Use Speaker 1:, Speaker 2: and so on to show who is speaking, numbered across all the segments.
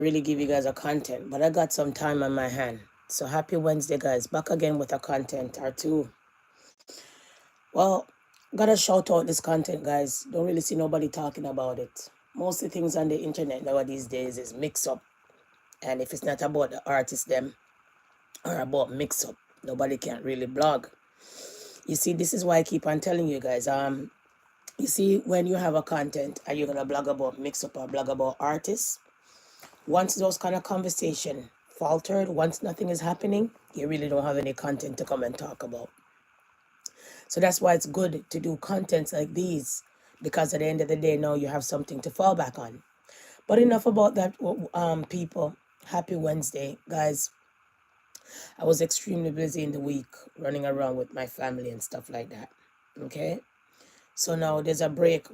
Speaker 1: really give you guys a content, but I got some time on my hand. So happy Wednesday, guys. Back again with a content or two. Well, gotta shout out this content, guys. Don't really see nobody talking about it. Most of the things on the internet nowadays days is mix up. And if it's not about the artist them or about mix up, nobody can really blog. You see, this is why I keep on telling you guys. You see, when you have a content and you're gonna blog about mix up or blog about artists, once those kind of conversation faltered, once nothing is happening, you really don't have any content to come and talk about. So that's why it's good to do contents like these, because at the end of the day, now you have something to fall back on. But enough about that, people. Happy Wednesday, guys. I was extremely busy in the week, running around with my family and stuff like that. Okay. So now there's a break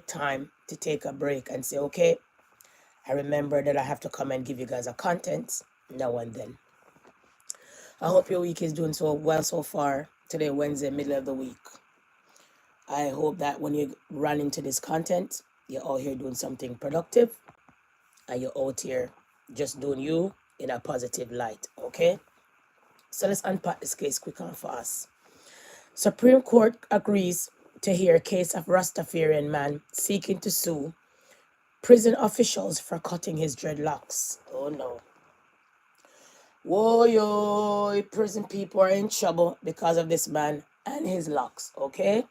Speaker 1: time to take a break and say, okay, I remember that I have to come and give you guys a content now and then. I hope your week is doing so well so far. Today, Wednesday, middle of the week. I hope that when you run into this content, you're out here doing something productive and you're out here just doing you in a positive light, okay? So let's unpack this case quick and fast. Supreme Court agrees to hear case of Rastafarian man seeking to sue prison officials for cutting his dreadlocks. Oh no. Whoa, yo, prison people are in trouble because of this man and his locks, okay?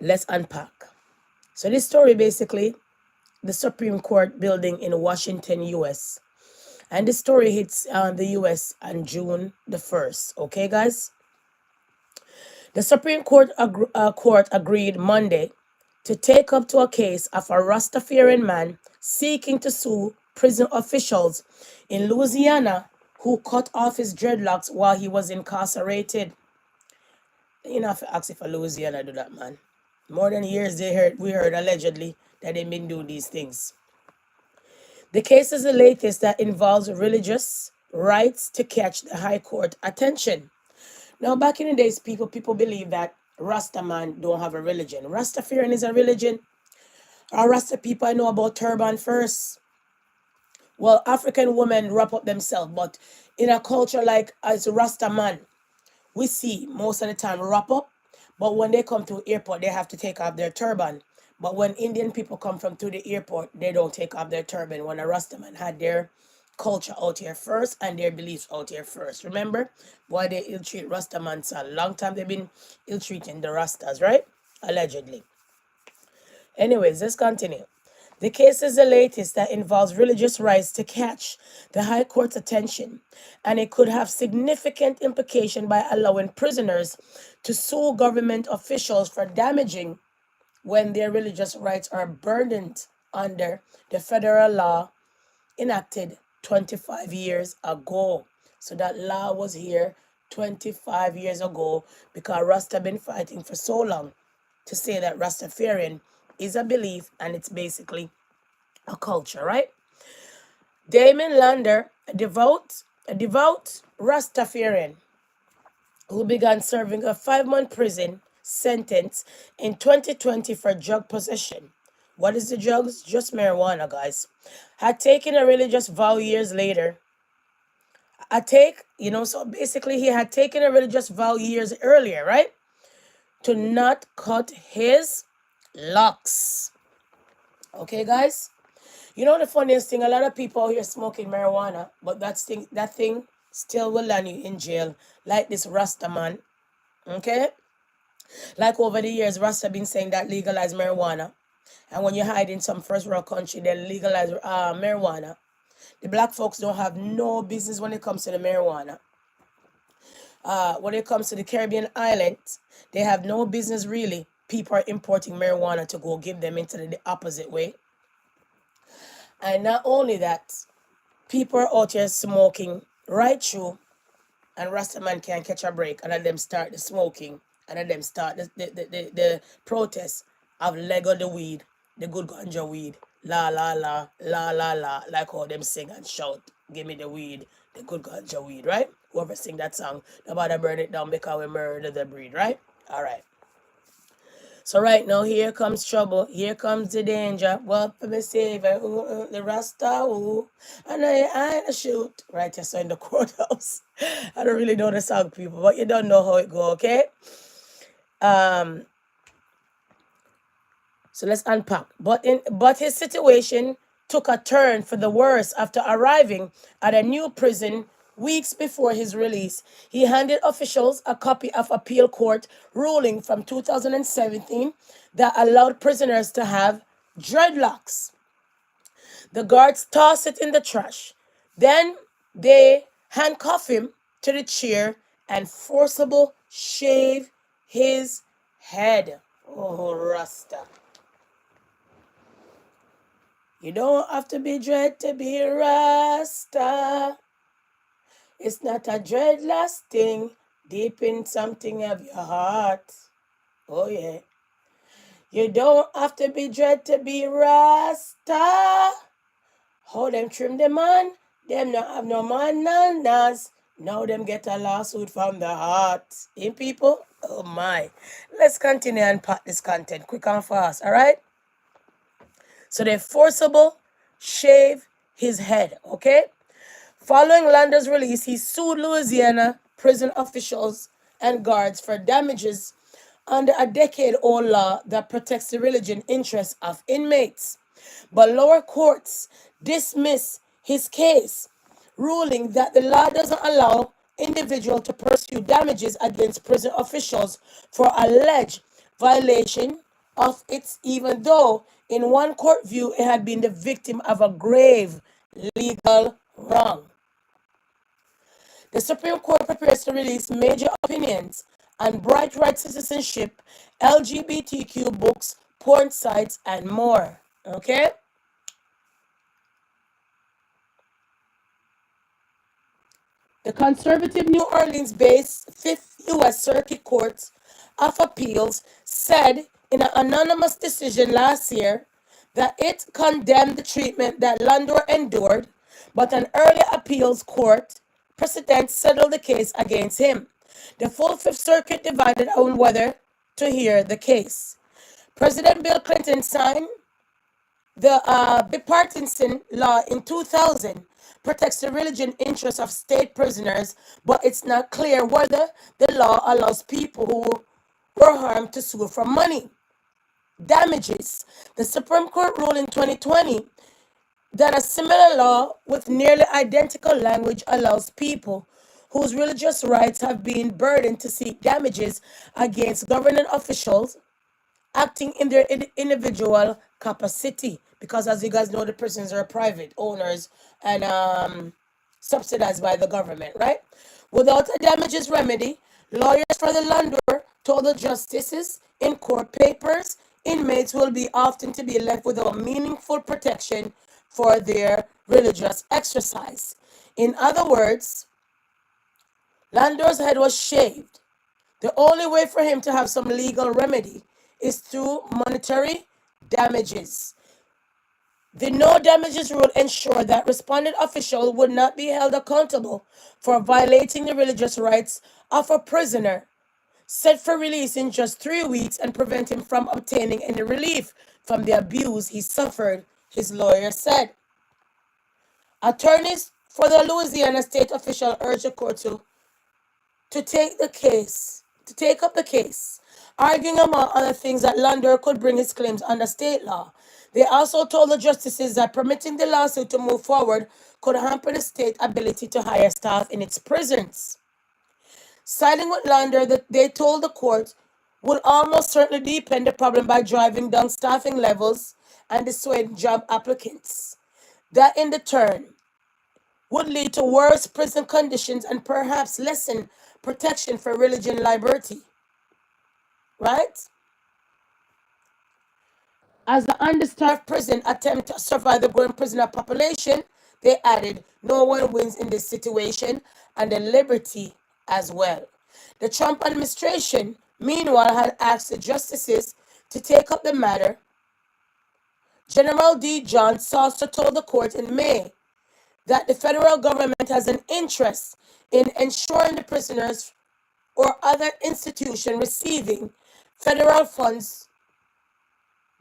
Speaker 1: Let's unpack. So this story basically, the Supreme Court building in Washington, U.S. And this story hits the U.S. on June the 1st, okay, guys? The Supreme Court, court agreed Monday to take up to a case of a Rastafarian man seeking to sue prison officials in Louisiana who cut off his dreadlocks while he was incarcerated. You know, have to ask if a Louisiana do that, man. More than years we heard allegedly that they've been doing these things. The case is the latest that involves religious rights to catch the High Court attention. Now, back in the days, people believe that Rastaman don't have a religion. Rastafarian is a religion. Our Rasta people, I know about turban first. Well, African women wrap up themselves, but in a culture like as Rastaman, we see most of the time wrap up. But when they come to airport, they have to take off their turban. But when Indian people come from to the airport, they don't take off their turban. When a Rastaman had their culture out here first and their beliefs out here first. Remember why they ill-treat Rastamans a long time they've been ill-treating the Rastas, right? Allegedly. Anyways, let's continue. The case is the latest that involves religious rights to catch the High Court's attention, and it could have significant implication by allowing prisoners to sue government officials for damaging when their religious rights are burdened under the federal law enacted 25 years ago. So that law was here 25 years ago because Rasta been fighting for so long to say that Rastafarian is a belief and it's basically a culture, right? Damon Lander, a devout Rastafarian who began serving a 5-month prison sentence in 2020 for drug possession. What is the drugs? Just marijuana, guys. Had taken a religious vow years later. So basically he had taken a religious vow years earlier, right? To not cut his locks. Okay, guys? You know the funniest thing, a lot of people out here smoking marijuana, but that thing still will land you in jail, like this Rasta man. Okay? Like over the years, Rasta been saying that legalize marijuana. And when you hide in some first world country, they legalize marijuana. The black folks don't have no business when it comes to the marijuana. When it comes to the Caribbean islands, they have no business really. People are importing marijuana to go give them into the opposite way. And not only that, people are out here smoking right through, and Rastaman can't catch a break, and let them start the smoking, and let them start the protest of Lego the weed, the good ganja weed, la la la, la la la, like how them sing and shout, give me the weed, the good ganja weed, right? Whoever sing that song, nobody burn it down because we murder the breed, right? All right. So right now, here comes trouble. Here comes the danger. What for me savior? The Rasta, and I shoot. Right, just so in the courthouse. I don't really know the song, people, but you don't know how it go, okay? Um, so let's unpack. But his situation took a turn for the worse after arriving at a new prison weeks before his release. He handed officials a copy of appeal court ruling from 2017 that allowed prisoners to have dreadlocks. The guards toss it in the trash. Then they handcuff him to the chair and forcible shave his head. Oh, Rasta. You don't have to be dread to be Rasta. It's not a dreadless thing deep in something of your heart. Oh, yeah. You don't have to be dread to be Rasta. How them trim them on? Them not have no man, nas. Now them get a lawsuit from the heart. In people? Oh my. Let's continue and pack this content quick and fast, all right? So they forcible shave his head, okay? Following Lander's release, he sued Louisiana prison officials and guards for damages under a decade-old law that protects the religious interests of inmates. But lower courts dismiss his case, ruling that the law doesn't allow individuals to pursue damages against prison officials for alleged violation of it, even though in one court view it had been the victim of a grave legal wrong. The Supreme Court prepares to release major opinions on bright right citizenship, LGBTQ books, porn sites, and more. Okay? The conservative New Orleans-based Fifth U.S. Circuit Court of Appeals said in an anonymous decision last year that it condemned the treatment that Landor endured, but an earlier appeals court precedent settled the case against him. The full Fifth Circuit divided on whether to hear the case. President Bill Clinton signed the bipartisan law in 2000 protects the religion interests of state prisoners, but it's not clear whether the law allows people who were harmed to sue for money damages. The Supreme Court ruled in 2020 that a similar law with nearly identical language allows people whose religious rights have been burdened to seek damages against government officials acting in their individual capacity, because as you guys know, the prisons are private owners and subsidized by the government, right? Without a damages remedy, lawyers for the landlord told the justices in court papers inmates will be often to be left without meaningful protection for their religious exercise. In other words, landlord's head was shaved. The only way for him to have some legal remedy is through monetary damages. The no damages rule ensured that respondent official would not be held accountable for violating the religious rights of a prisoner set for release in just 3 weeks and prevent him from obtaining any relief from the abuse he suffered, his lawyer said. Attorneys for the Louisiana state official urged the court to take up the case, arguing among other things that Landor could bring his claims under state law. They also told the justices that permitting the lawsuit to move forward could hamper the state's ability to hire staff in its prisons. Siding with Landor, they told the court would almost certainly deepen the problem by driving down staffing levels and dissuade job applicants. That in the turn would lead to worse prison conditions and perhaps lessen protection for religion liberty. Right? As the understaffed prison attempt to survive the growing prisoner population, they added, no one wins in this situation, and the liberty as well. The Trump administration, meanwhile, had asked the justices to take up the matter. General D. John Saucer told the court in May that the federal government has an interest in ensuring the prisoners or other institution receiving federal funds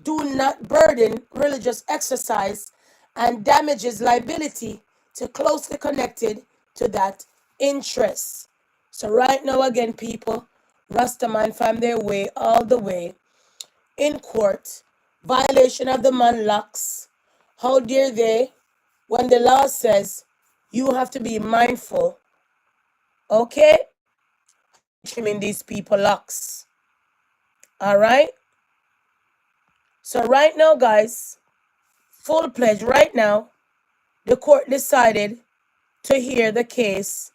Speaker 1: do not burden religious exercise and damages liability to closely connected to that interest. So right now again, people, Rastaman find their way all the way in court, violation of the man locks. How dare they, when the law says you have to be mindful, okay? Trimming these people locks. All right? So right now, guys, full pledge right now, the court decided to hear the case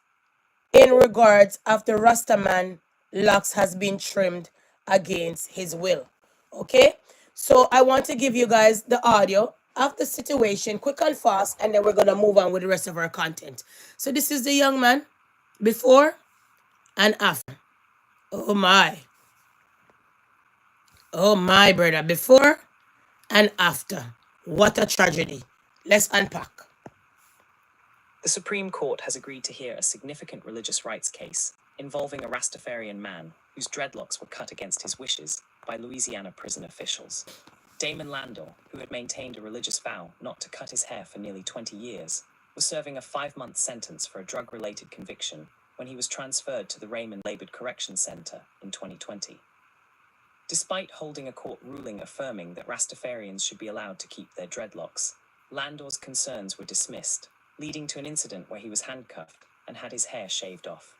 Speaker 1: in regards after Rastaman locks has been trimmed against his will. Okay? So I want to give you guys the audio of the situation quick and fast, and then we're going to move on with the rest of our content. So this is the young man before and after. Oh my. Oh my, brother. Before and after. What a tragedy. Let's unpack.
Speaker 2: The Supreme Court has agreed to hear a significant religious rights case involving a Rastafarian man whose dreadlocks were cut against his wishes by Louisiana prison officials. Damon Landor, who had maintained a religious vow not to cut his hair for nearly 20 years, was serving a 5-month sentence for a drug-related conviction when he was transferred to the Raymond Labored Correction Center in 2020. Despite holding a court ruling affirming that Rastafarians should be allowed to keep their dreadlocks, Landor's concerns were dismissed, leading to an incident where he was handcuffed and had his hair shaved off.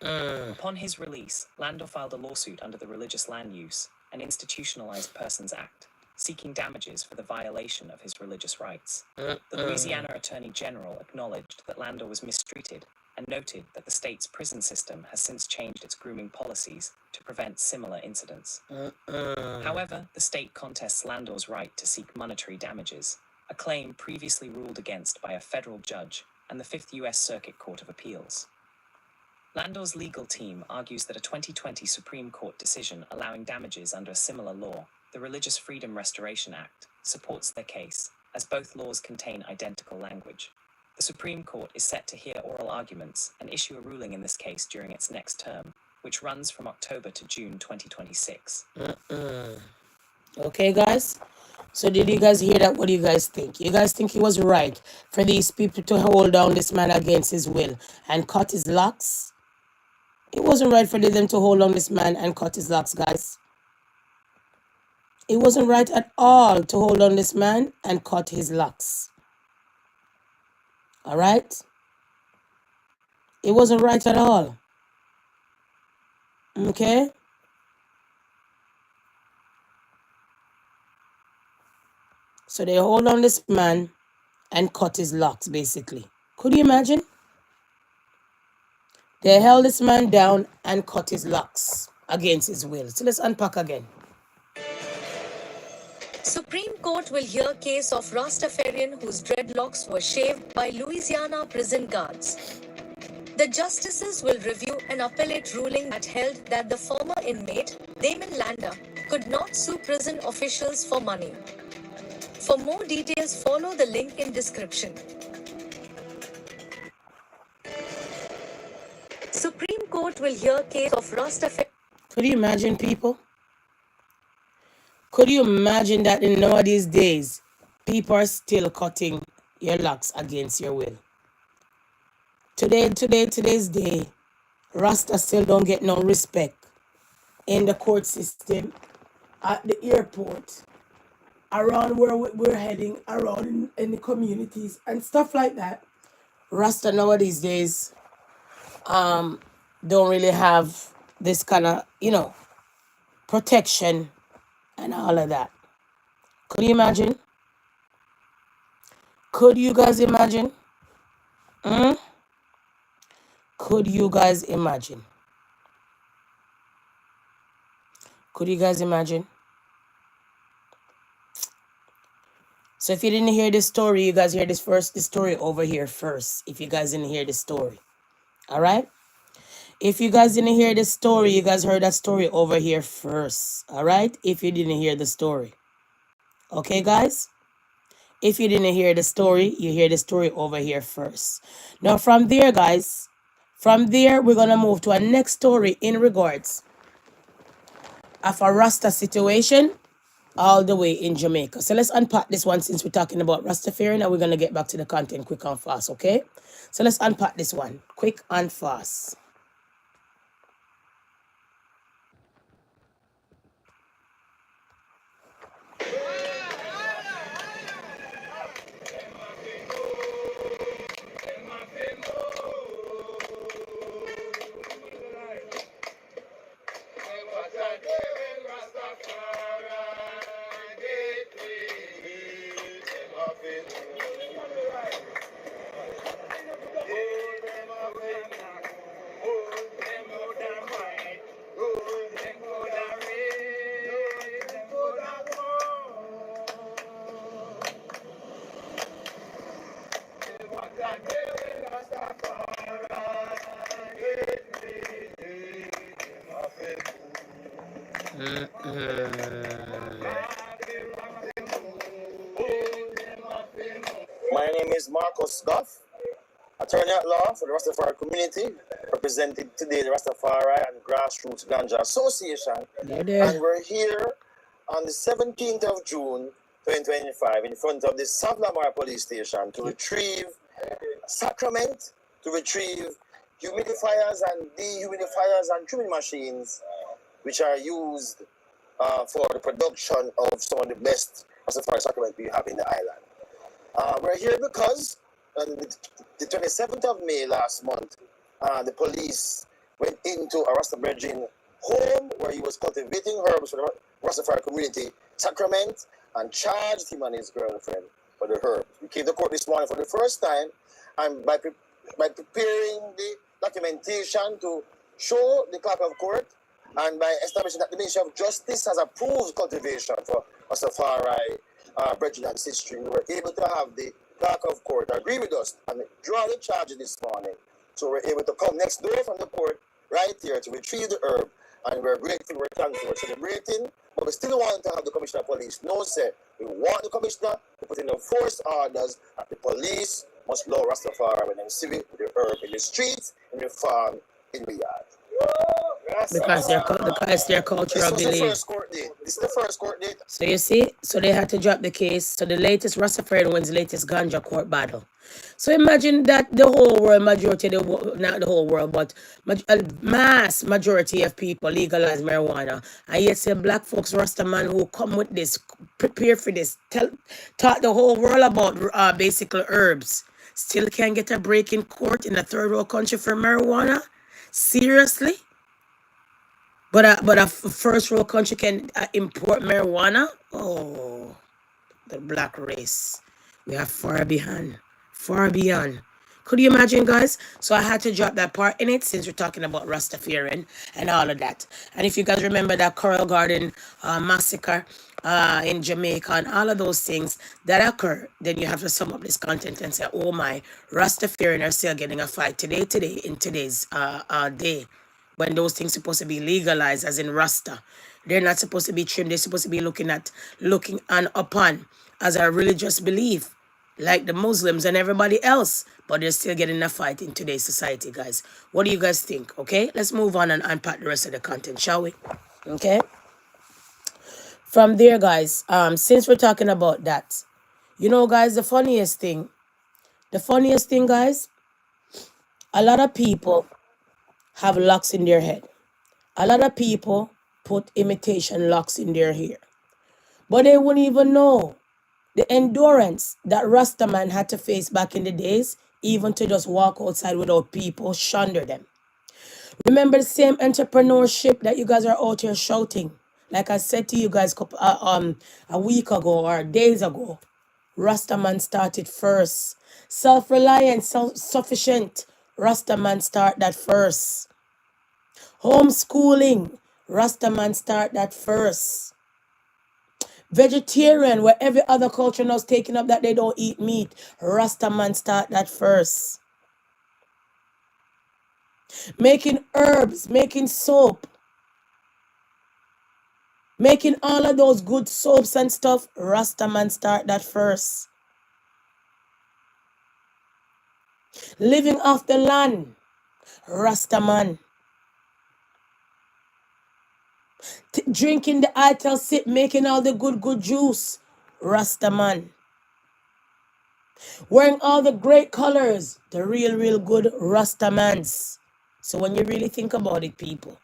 Speaker 2: Upon his release, Landor filed a lawsuit under the Religious Land Use and Institutionalized Persons Act, seeking damages for the violation of his religious rights. The Louisiana Attorney General acknowledged that Landor was mistreated and noted that the state's prison system has since changed its grooming policies to prevent similar incidents. However, the state contests Landor's right to seek monetary damages, a claim previously ruled against by a federal judge and the Fifth U.S. Circuit Court of Appeals. Landor's legal team argues that a 2020 Supreme Court decision allowing damages under a similar law, the Religious Freedom Restoration Act, supports their case, as both laws contain identical language. The Supreme Court is set to hear oral arguments and issue a ruling in this case during its next term, which runs from October to June 2026.
Speaker 1: Okay, guys? So did you guys hear that? What do you guys think? You guys think it was right for these people to hold down this man against his will and cut his locks? It wasn't right for them to hold on this man and cut his locks, guys. It wasn't right at all to hold on this man and cut his locks. All right? It wasn't right at all. Okay? So they hold on this man and cut his locks, basically. Could you imagine? They held this man down and cut his locks against his will. So let's unpack again.
Speaker 3: Supreme Court will hear case of Rastafarian whose dreadlocks were shaved by Louisiana prison guards. The justices will review an appellate ruling that held that the former inmate, Damon Landor, could not sue prison officials for money. For more details, follow the link in description. Supreme Court will hear case of Rastafarian.
Speaker 1: Could you imagine, people? Could you imagine that in nowadays days, people are still cutting your locks against your will? Today's day, Rasta still don't get no respect in the court system, at the airport, around where we're heading, around in the communities and stuff like that. Rasta nowadays days don't really have this kind of, protection and all of that. Could you imagine? Could you guys imagine? Could you guys imagine? Could you guys imagine? So if you didn't hear this story, you guys hear this story over here first. If you guys didn't hear the story. All right? If you guys didn't hear the story, you guys heard that story over here first. All right? If you didn't hear the story. Okay, guys? If you didn't hear the story, you hear the story over here first. Now, from there, guys, from there, we're going to move to a next story in regards of a Rasta situation all the way in Jamaica. So let's unpack this one since we're talking about Rastafarian, and we're going to get back to the content quick and fast, okay? So let's unpack this one quick and fast.
Speaker 4: My name is Marcus Goff, attorney at law for the Rastafari community, representing today the Rastafari and Grassroots Ganja Association. And we're here on the 17th of June 2025 in front of the South Lamar police station to retrieve sacrament, to retrieve humidifiers and dehumidifiers and trimming machines which are used for the production of some of the best Rastafari sacrament we have in the island. We're here because on the 27th of May last month, the police went into a Rasta Bridging home where he was cultivating herbs for the Rastafari community, sacrament, and charged him and his girlfriend for the herbs. We came to court this morning for the first time, and by preparing the documentation to show the clerk of court, and by establishing that the Ministry of Justice has approved cultivation for Rastafari Bridget and Sister, we were able to have the clerk of court agree with us and draw the charges this morning. So we're able to come next door from the court right here to retrieve the herb, and we're grateful, we're thankful, we're celebrating, but we still want to have the Commissioner of Police. No, sir, we want the Commissioner to put in the force orders that the police must law Rastafari when they see it with the herb in the streets, in the farm, in the yard.
Speaker 1: Because their cultural belief.
Speaker 4: This is the first court date.
Speaker 1: So you see, so they had to drop the case. So the latest Rastafarian wins the latest ganja court battle. So imagine that the whole world, majority, not the whole world, but a mass majority of people legalize marijuana. And yet say black folks, Rastaman, who come with this, prepare for this, taught the whole world about basically herbs, still can't get a break in court in a third world country for marijuana? Seriously? But a first world country can import marijuana? Oh, the black race. We are far behind. Far beyond. Could you imagine, guys? So I had to drop that part in it since we're talking about Rastafarian and all of that. And if you guys remember that Coral Garden massacre in Jamaica and all of those things that occur, then you have to sum up this content and say, oh my, Rastafarian are still getting a fight today in today's day. When those things supposed to be legalized, as in Rasta. They're not supposed to be trimmed. They're supposed to be looking and upon as a religious belief, like the Muslims and everybody else. But they're still getting a fight in today's society, guys. What do you guys think? Okay, let's move on and unpack the rest of the content, shall we? Okay. From there, guys, since we're talking about that, you know, guys, the funniest thing, guys, a lot of people have locks in their head. A lot of people put imitation locks in their hair. But they wouldn't even know the endurance that Rastaman had to face back in the days, even to just walk outside without people shunder them. Remember the same entrepreneurship that you guys are out here shouting. Like I said to you guys a week ago or days ago, Rastaman started first. Self-reliant, self-sufficient. Rastaman start that first. Homeschooling, Rastaman start that first. Vegetarian, where every other culture now is taking up that they don't eat meat, Rastaman start that first. Making herbs, making soap, making all of those good soaps and stuff, Rastaman start that first. Living off the land, Rastaman. Drinking the ital sip, making all the good juice. Rastaman. Wearing all the great colors. The real good Rastamans. So when you really think about it, people.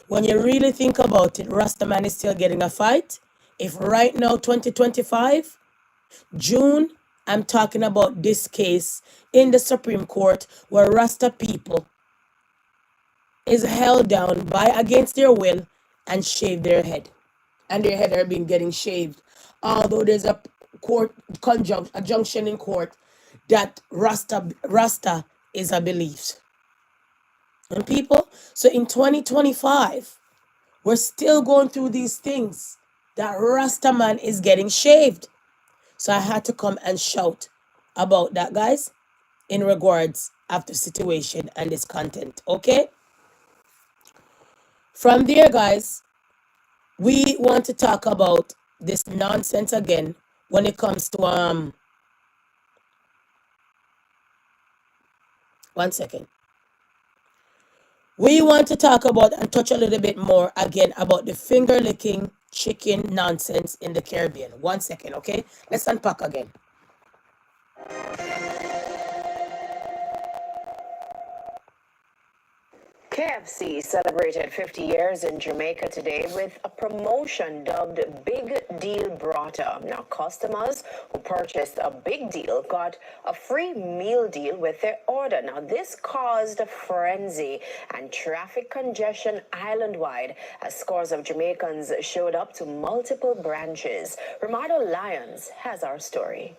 Speaker 1: When you really think about it, Rastaman is still getting a fight. If right now, 2025, June, I'm talking about this case in the Supreme Court where Rasta people is held down by against their will and shave their head. And their head are being getting shaved. Although there's a court a junction in court that Rasta is a belief. And people, so in 2025, we're still going through these things that Rastaman is getting shaved. So I had to come and shout about that, guys, in regards of the situation and this content. Okay? From there, guys, we want to talk about this nonsense again when it comes to 1 second. We want to talk about and touch a little bit more again about the finger licking chicken nonsense in the Caribbean. 1 second, okay? Let's unpack again.
Speaker 5: KFC celebrated 50 years in Jamaica today with a promotion dubbed Big Deal Burrata. Now, customers who purchased a big deal got a free meal deal with their order. Now, this caused a frenzy and traffic congestion island-wide as scores of Jamaicans showed up to multiple branches. Rimardo Lyons has our story.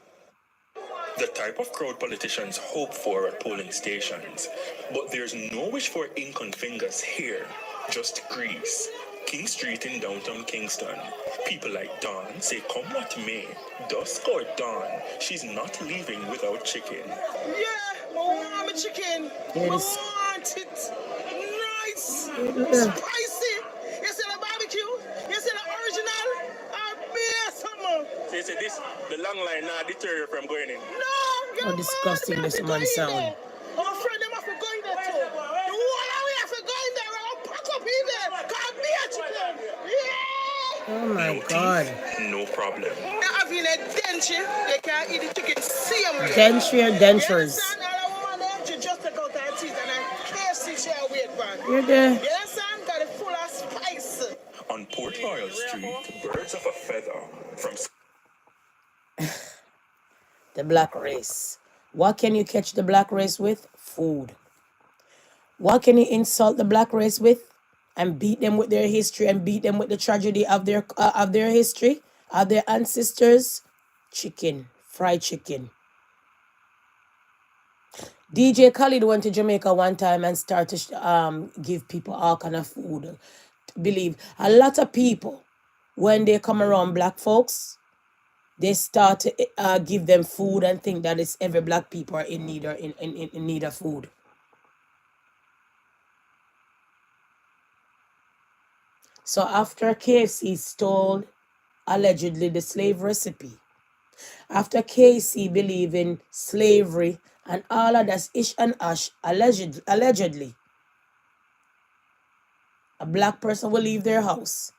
Speaker 6: The type of crowd politicians hope for at polling stations. But there's no wish for ink on fingers here, just grease. King Street in downtown Kingston. People like Dawn say come what may, dusk or dawn, she's not leaving without chicken.
Speaker 4: Yeah, I want my chicken. I
Speaker 1: Yes.
Speaker 4: want it. Nice.
Speaker 1: Yeah.
Speaker 4: Spicy. You see the barbecue? You see the original?
Speaker 6: So you say this, the long line now deter you from going in?
Speaker 4: No,
Speaker 1: How disgusting this man sound.
Speaker 4: Our friend them have to go in there too. The whole of we have to go in there. We're going to pack up in there. Come be a chicken. Yeah.
Speaker 1: Oh my
Speaker 6: No
Speaker 1: God.
Speaker 6: teeth, no problem.
Speaker 4: They're having a denture. They can't eat the chicken same way.
Speaker 1: Dentry or dentures.
Speaker 4: You understand? All the woman there, she just take out her teeth and then KFC she a wait for.
Speaker 1: You're there.
Speaker 4: You understand? Got it full of spice.
Speaker 6: On Port Royal Street, birds of a feather from
Speaker 1: The black race. What can you catch the black race with? Food. What can you insult the black race with? And beat them with their history and beat them with the tragedy of their history, of their ancestors? Chicken. Fried chicken. DJ Khaled went to Jamaica one time and started to give people all kind of food. Believe a lot of people, when they come around black folks, they start to give them food and think that it's every black people are in need or in need of food. So after KFC stole allegedly the slave recipe, after KC believe in slavery and all of that's ish and ash, allegedly, a black person will leave their house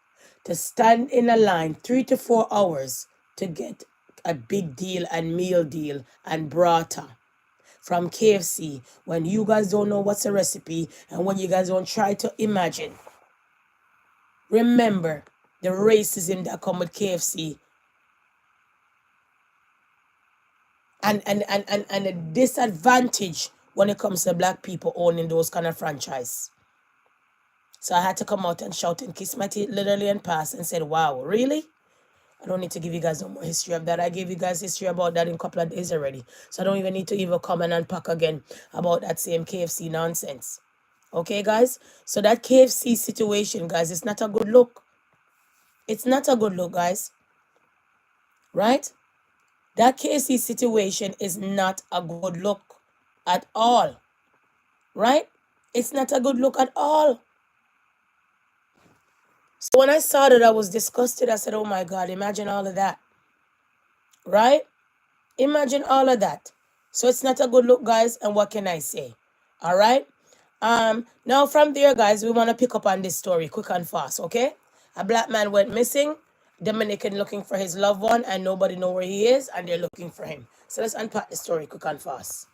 Speaker 1: to stand in a line 3 to 4 hours to get a big deal and meal deal and burrata from KFC when you guys don't know what's a recipe and when you guys don't try to imagine. Remember the racism that come with KFC and the disadvantage when it comes to black people owning those kind of franchise. So I had to come out and shout and kiss my teeth literally and pass and said, wow, really? I don't need to give you guys no more history of that. I gave you guys history about that in a couple of days already. So I don't even need to even come and unpack again about that same KFC nonsense. Okay, guys? So that KFC situation, guys, it's not a good look. It's not a good look, guys. Right? That KFC situation is not a good look at all. Right? It's not a good look at all. So when I saw that, I was disgusted. I said, oh my God, imagine all of that. Right? Imagine all of that. So it's not a good look, guys. And what can I say? All right? Now from there, guys, we want to pick up on this story quick and fast, okay? A black man went missing, Dominican looking for his loved one, and nobody know where he is, and they're looking for him. So let's unpack the story quick and fast.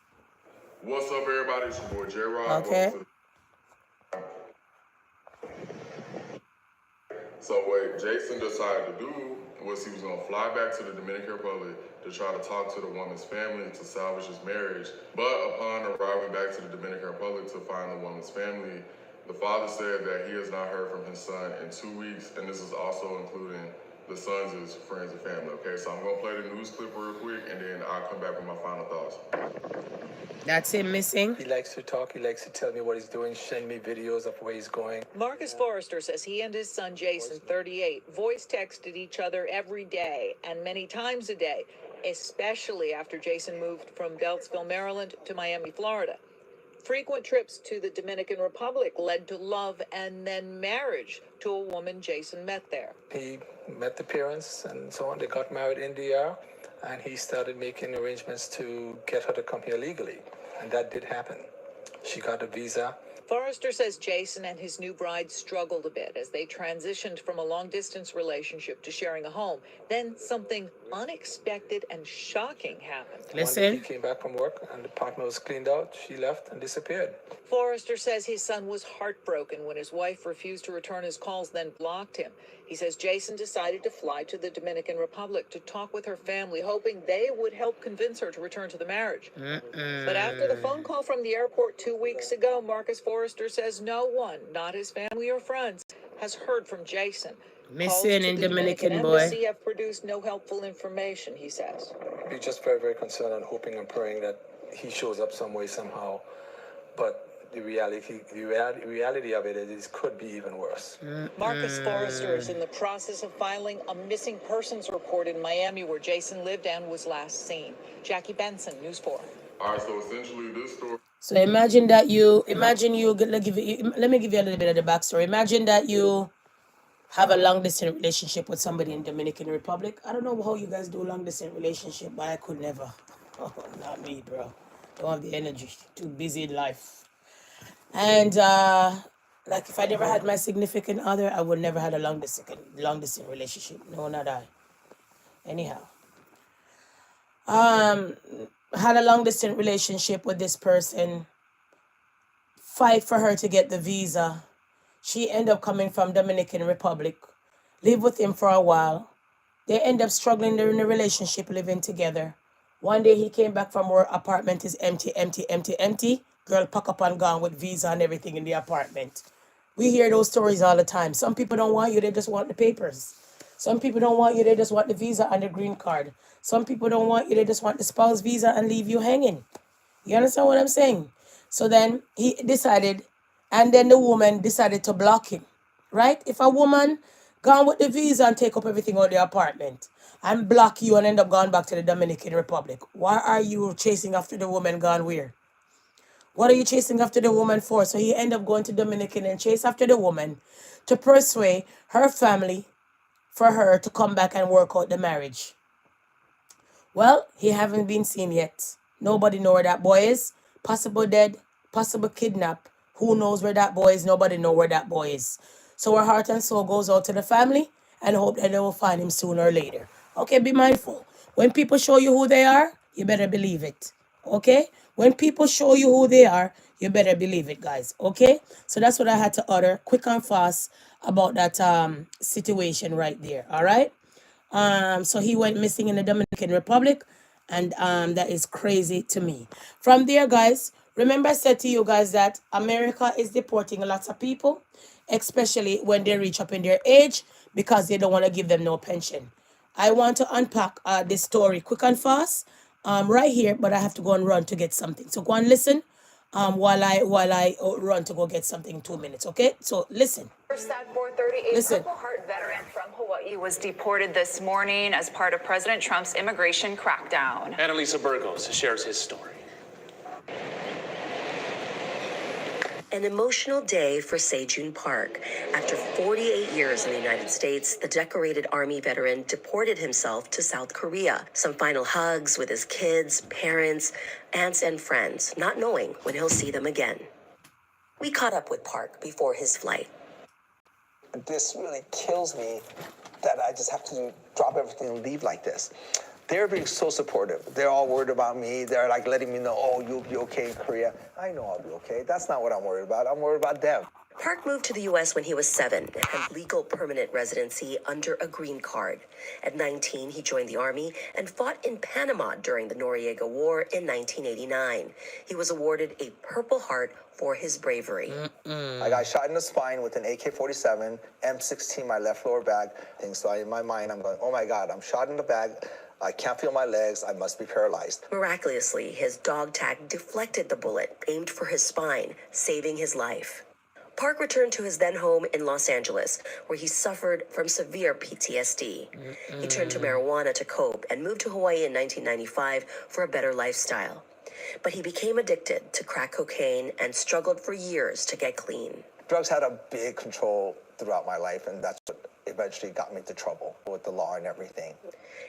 Speaker 7: What's up, everybody? It's your boy J-Rod.
Speaker 1: Okay.
Speaker 7: So what Jason decided to do was he was going to fly back to the Dominican Republic to try to talk to the woman's family to salvage his marriage. But upon arriving back to the Dominican Republic to find the woman's family, the father said that he has not heard from his son in 2 weeks, and this is also including the son's friends and family. Okay, so I'm going to play the news clip real quick, and then I'll come back with my final thoughts.
Speaker 1: That's him missing.
Speaker 8: He likes to talk. He likes to tell me what he's doing, send me videos of where he's going.
Speaker 9: Marcus Forrester says he and his son Jason, 38, voice texted each other every day and many times a day, especially after Jason moved from Beltsville, Maryland to Miami, Florida. Frequent trips to the Dominican Republic led to love and then marriage to a woman Jason met there.
Speaker 8: He met the parents and so on. They got married in DR, and he started making arrangements to get her to come here legally. And that did happen. She got a visa.
Speaker 9: Forrester says Jason and his new bride struggled a bit as they transitioned from a long-distance relationship to sharing a home. Then something unexpected and shocking happened.
Speaker 1: Listen.
Speaker 8: One day he came back from work and the apartment was cleaned out. She left and disappeared.
Speaker 9: Forrester says his son was heartbroken when his wife refused to return his calls, then blocked him. He says Jason decided to fly to the Dominican Republic to talk with her family, hoping they would help convince her to return to the marriage. But after the phone call from the airport 2 weeks ago, Marcus Forrester says no one, not his family or friends, has heard from Jason.
Speaker 1: Missing in Dominican boy.
Speaker 9: Embassy have produced no helpful information, he says.
Speaker 8: We're just very, very concerned and hoping and praying that he shows up some way, somehow. But the reality of it is could be even worse.
Speaker 9: Marcus Forrester is in the process of filing a missing persons report in Miami where Jason lived and was last seen. Jackie Benson, News 4.
Speaker 7: All right, so essentially this story...
Speaker 1: So imagine you, let me give you a little bit of the backstory. Imagine that you have a long distance relationship with somebody in Dominican Republic. I don't know how you guys do long distance relationship, but I could never. Oh, not me, bro. Don't have the energy. Too busy in life. And like if I never had my significant other, I would never had a long distance relationship. No, not I. Anyhow, had a long distance relationship with this person. Fight for her to get the visa. She ended up coming from Dominican Republic. Live with him for a while. They end up struggling during the relationship, living together. One day he came back from work, apartment is empty, empty, empty, empty. Girl pack up and gone with visa and everything in the apartment. We hear those stories all the time. Some people don't want you, they just want the papers. Some people don't want you, they just want the visa and the green card. Some people don't want you, they just want the spouse visa and leave you hanging. You understand what I'm saying? So then he decided, and then the woman decided to block him, right? If a woman gone with the visa and take up everything out of the apartment and block you and end up going back to the Dominican Republic, why are you chasing after the woman gone where? What are you chasing after the woman for? So he ended up going to Dominican and chase after the woman to persuade her family for her to come back and work out the marriage. Well, he haven't been seen yet. Nobody know where that boy is. Possible dead, possible kidnapped. Who knows where that boy is? Nobody know where that boy is. So our heart and soul goes out to the family and hope that they will find him sooner or later. Okay, be mindful. When people show you who they are, you better believe it. Okay? When people show you who they are, you better believe it, guys. Okay? So that's what I had to utter quick and fast about that situation right there. All right? So he went missing in the Dominican Republic, and that is crazy to me. From there, guys, remember I said to you guys that America is deporting lots of people, especially when they reach up in their age, because they don't want to give them no pension. I want to unpack this story quick and fast right here, but I have to go and run to get something. So go and listen while I run to go get something in 2 minutes, okay? So listen.
Speaker 10: That 438
Speaker 1: Listen.
Speaker 10: Purple Heart veteran from Hawaii was deported this morning as part of President Trump's immigration crackdown.
Speaker 11: Annalisa Burgos shares his story.
Speaker 12: An emotional day for Sejun Park. After 48 years in the United States, the decorated Army veteran deported himself to South Korea. Some final hugs with his kids, parents, aunts, and friends, not knowing when he'll see them again. We caught up with Park before his flight.
Speaker 8: This really kills me that I just have to drop everything and leave like this. They're being so supportive. They're all worried about me. They're like letting me know, oh, you'll be okay in Korea. I know I'll be okay. That's not what I'm worried about. I'm worried about them.
Speaker 12: Park moved to the U.S. when he was 7 and had legal permanent residency under a green card. At 19, he joined the Army and fought in Panama during the Noriega War in 1989. He was awarded a Purple Heart for his bravery.
Speaker 8: I got shot in the spine with an AK-47, M16, my left lower back. And so in my mind, I'm going, oh my God, I'm shot in the back. I can't feel my legs. I must be paralyzed.
Speaker 12: Miraculously, his dog tag deflected the bullet aimed for his spine, saving his life. Park returned to his then home in Los Angeles, where he suffered from severe PTSD. He turned to marijuana to cope and moved to Hawaii in 1995 for a better lifestyle. But he became addicted to crack cocaine and struggled for years to get clean.
Speaker 8: Drugs had a big control throughout my life, and that's what eventually got me into trouble with the law and everything.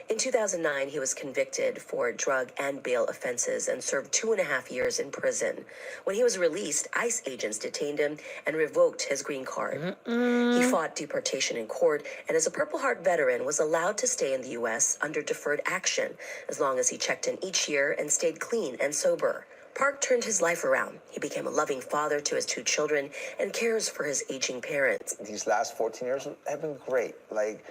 Speaker 12: In 2009, he was convicted for drug and bail offenses and served 2.5 years in prison. When he was released, ICE agents detained him and revoked his green card. He fought deportation in court and as a Purple Heart veteran was allowed to stay in the U.S. under deferred action as long as he checked in each year and stayed clean and sober. Park turned his life around. He became a loving father to his 2 children and cares for his aging parents.
Speaker 8: These last 14 years have been great. Like,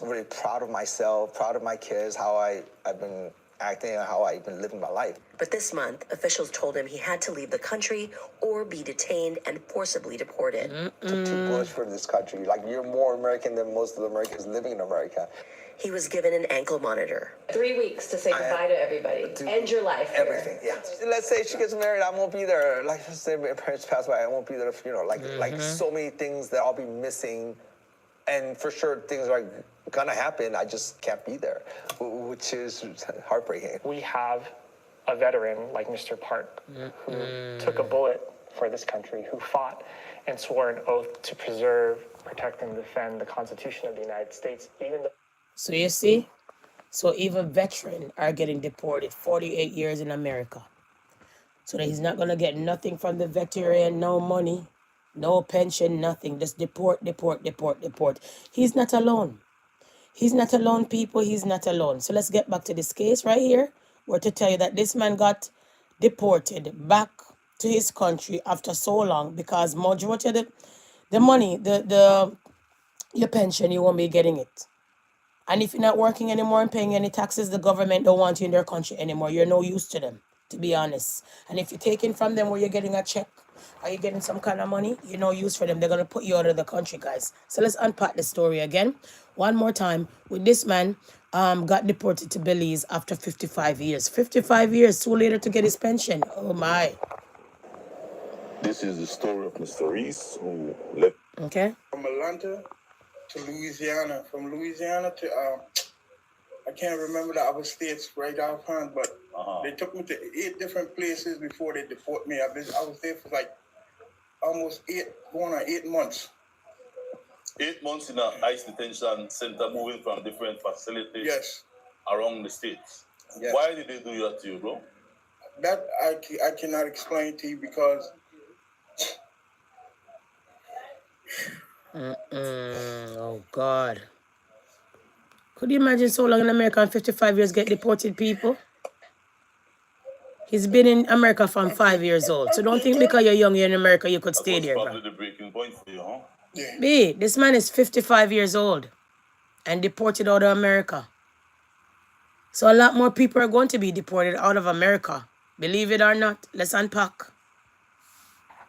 Speaker 8: I'm really proud of myself, proud of my kids, how I've been acting and how I've been living my life.
Speaker 12: But this month, officials told him he had to leave the country or be detained and forcibly deported.
Speaker 8: Too bullish for this country. Like, you're more American than most of the Americans living in America.
Speaker 12: He was given an ankle monitor. 3 weeks to say goodbye to everybody. End your life.
Speaker 8: Everything, yeah. Let's say she gets married, I won't be there. Like, let's say my parents pass away, I won't be there for, like so many things that I'll be missing. And for sure, things are gonna happen. I just can't be there, which is heartbreaking.
Speaker 13: We have a veteran like Mr. Park who took a bullet for this country, who fought and swore an oath to preserve, protect, and defend the Constitution of the United States, even though...
Speaker 1: So you see, so even veterans are getting deported 48 years in America. So that he's not going to get nothing from the veteran, no money, no pension, nothing. Just deport, deport, deport, deport. He's not alone. He's not alone, people. He's not alone. So let's get back to this case right here. We're to tell you that this man got deported back to his country after so long because majority of the money, your pension, you won't be getting it. And if you're not working anymore and paying any taxes, the government don't want you in their country anymore. You're no use to them, to be honest. And if you're taking from them where you're getting a check, or you're getting some kind of money, you're no use for them. They're going to put you out of the country, guys. So let's unpack the story again. One more time. With this man, got deported to Belize after 55 years. 55 years, too later to get his pension. Oh, my.
Speaker 7: This is the story of Mr. Reese, who left
Speaker 14: from Atlanta to Louisiana. From Louisiana to, I can't remember the other states right offhand, but they took me to 8 different places before they deported me. I was there for like almost 8 months.
Speaker 15: 8 months in an ICE detention center, moving from different facilities around the states.
Speaker 14: Yes.
Speaker 15: Why did they do that to you, bro?
Speaker 14: That I cannot explain to you because
Speaker 1: oh, God. Could you imagine so long in America and 55 years get deported people? He's been in America from 5 years old. So don't think because you're young, you're in America, you could stay there,
Speaker 15: Probably
Speaker 1: bro.
Speaker 15: the breaking point for you, huh?
Speaker 14: Yeah.
Speaker 1: B, this man is 55 years old and deported out of America. So a lot more people are going to be deported out of America. Believe it or not. Let's unpack.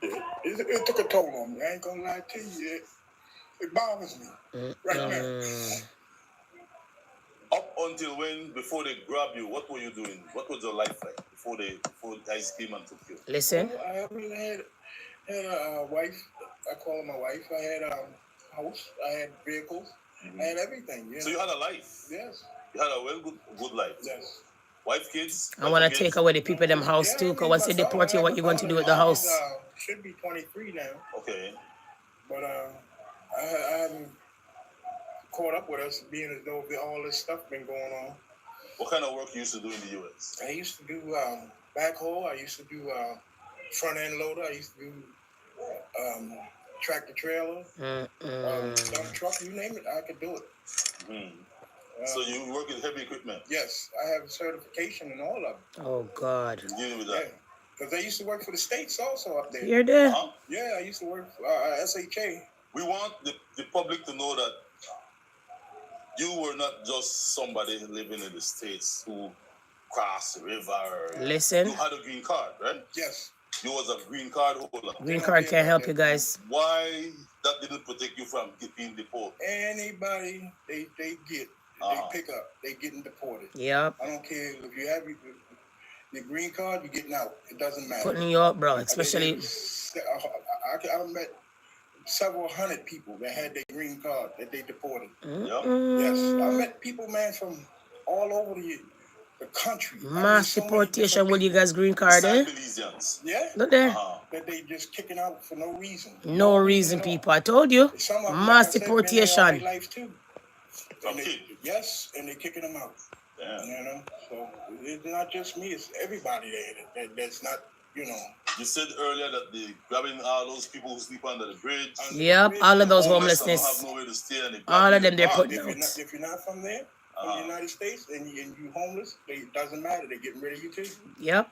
Speaker 14: It took a toll on me. I ain't gonna lie to you. It bothers me right now.
Speaker 15: Up until when, before they grab you, what were you doing? What was your life like before ICE came and took you?
Speaker 1: Listen.
Speaker 14: I had a wife. I call her my wife. I had a house. I had vehicles. I had everything. Yeah.
Speaker 15: So you had a life?
Speaker 14: Yes.
Speaker 15: You had a good life?
Speaker 14: Yes.
Speaker 15: Wife, kids?
Speaker 1: I want to take away the people in them house too, because once they deport you, what you going to do with the house?
Speaker 14: Should be 23 now.
Speaker 15: Okay.
Speaker 14: But I haven't caught up with us, being as though all this stuff been going on.
Speaker 15: What kind of work you used to do in the U.S.?
Speaker 14: I used to do backhoe. I used to do front end loader. I used to do tractor trailer, dump truck, you name it, I could do it.
Speaker 15: So you work with heavy equipment?
Speaker 14: Yes, I have a certification in all of them.
Speaker 1: Oh, God.
Speaker 15: You're dealing with that?
Speaker 14: Because I used to work for the states also up there.
Speaker 1: You're there?
Speaker 14: Yeah, I used to work for SHA.
Speaker 15: We want the public to know that you were not just somebody living in the States who crossed the river.
Speaker 1: Listen.
Speaker 15: You had a green card, right?
Speaker 14: Yes.
Speaker 15: You was a green card holder.
Speaker 1: Green card can't help you guys.
Speaker 15: Why that didn't protect you from being deported?
Speaker 14: Anybody they get, they pick up, they getting deported.
Speaker 1: Yep.
Speaker 14: I don't care if you have the green card, you're getting out. It doesn't matter.
Speaker 1: Putting you up, bro, especially.
Speaker 14: I met several hundred people that had their green card that they deported.
Speaker 15: Yes,
Speaker 14: I met people, man, from all over the country.
Speaker 1: Mass deportation with you guys green card, eh?
Speaker 14: Yeah.
Speaker 1: Not there.
Speaker 14: That they just kicking out for no reason.
Speaker 1: No reason, people. I told you. Mass deportation.
Speaker 14: Life too. And yes, and they're kicking them out. Yeah. You know, so it's not just me; it's everybody there. That's not, you know.
Speaker 15: You said earlier that they grabbing all those people who sleep under the bridge.
Speaker 1: Yep, all of those homelessness.
Speaker 15: Have nowhere to stay and
Speaker 1: all of them they're putting out.
Speaker 14: If you're not from there, from the United States, and you homeless, it doesn't matter. They're getting rid of you too.
Speaker 1: Yep.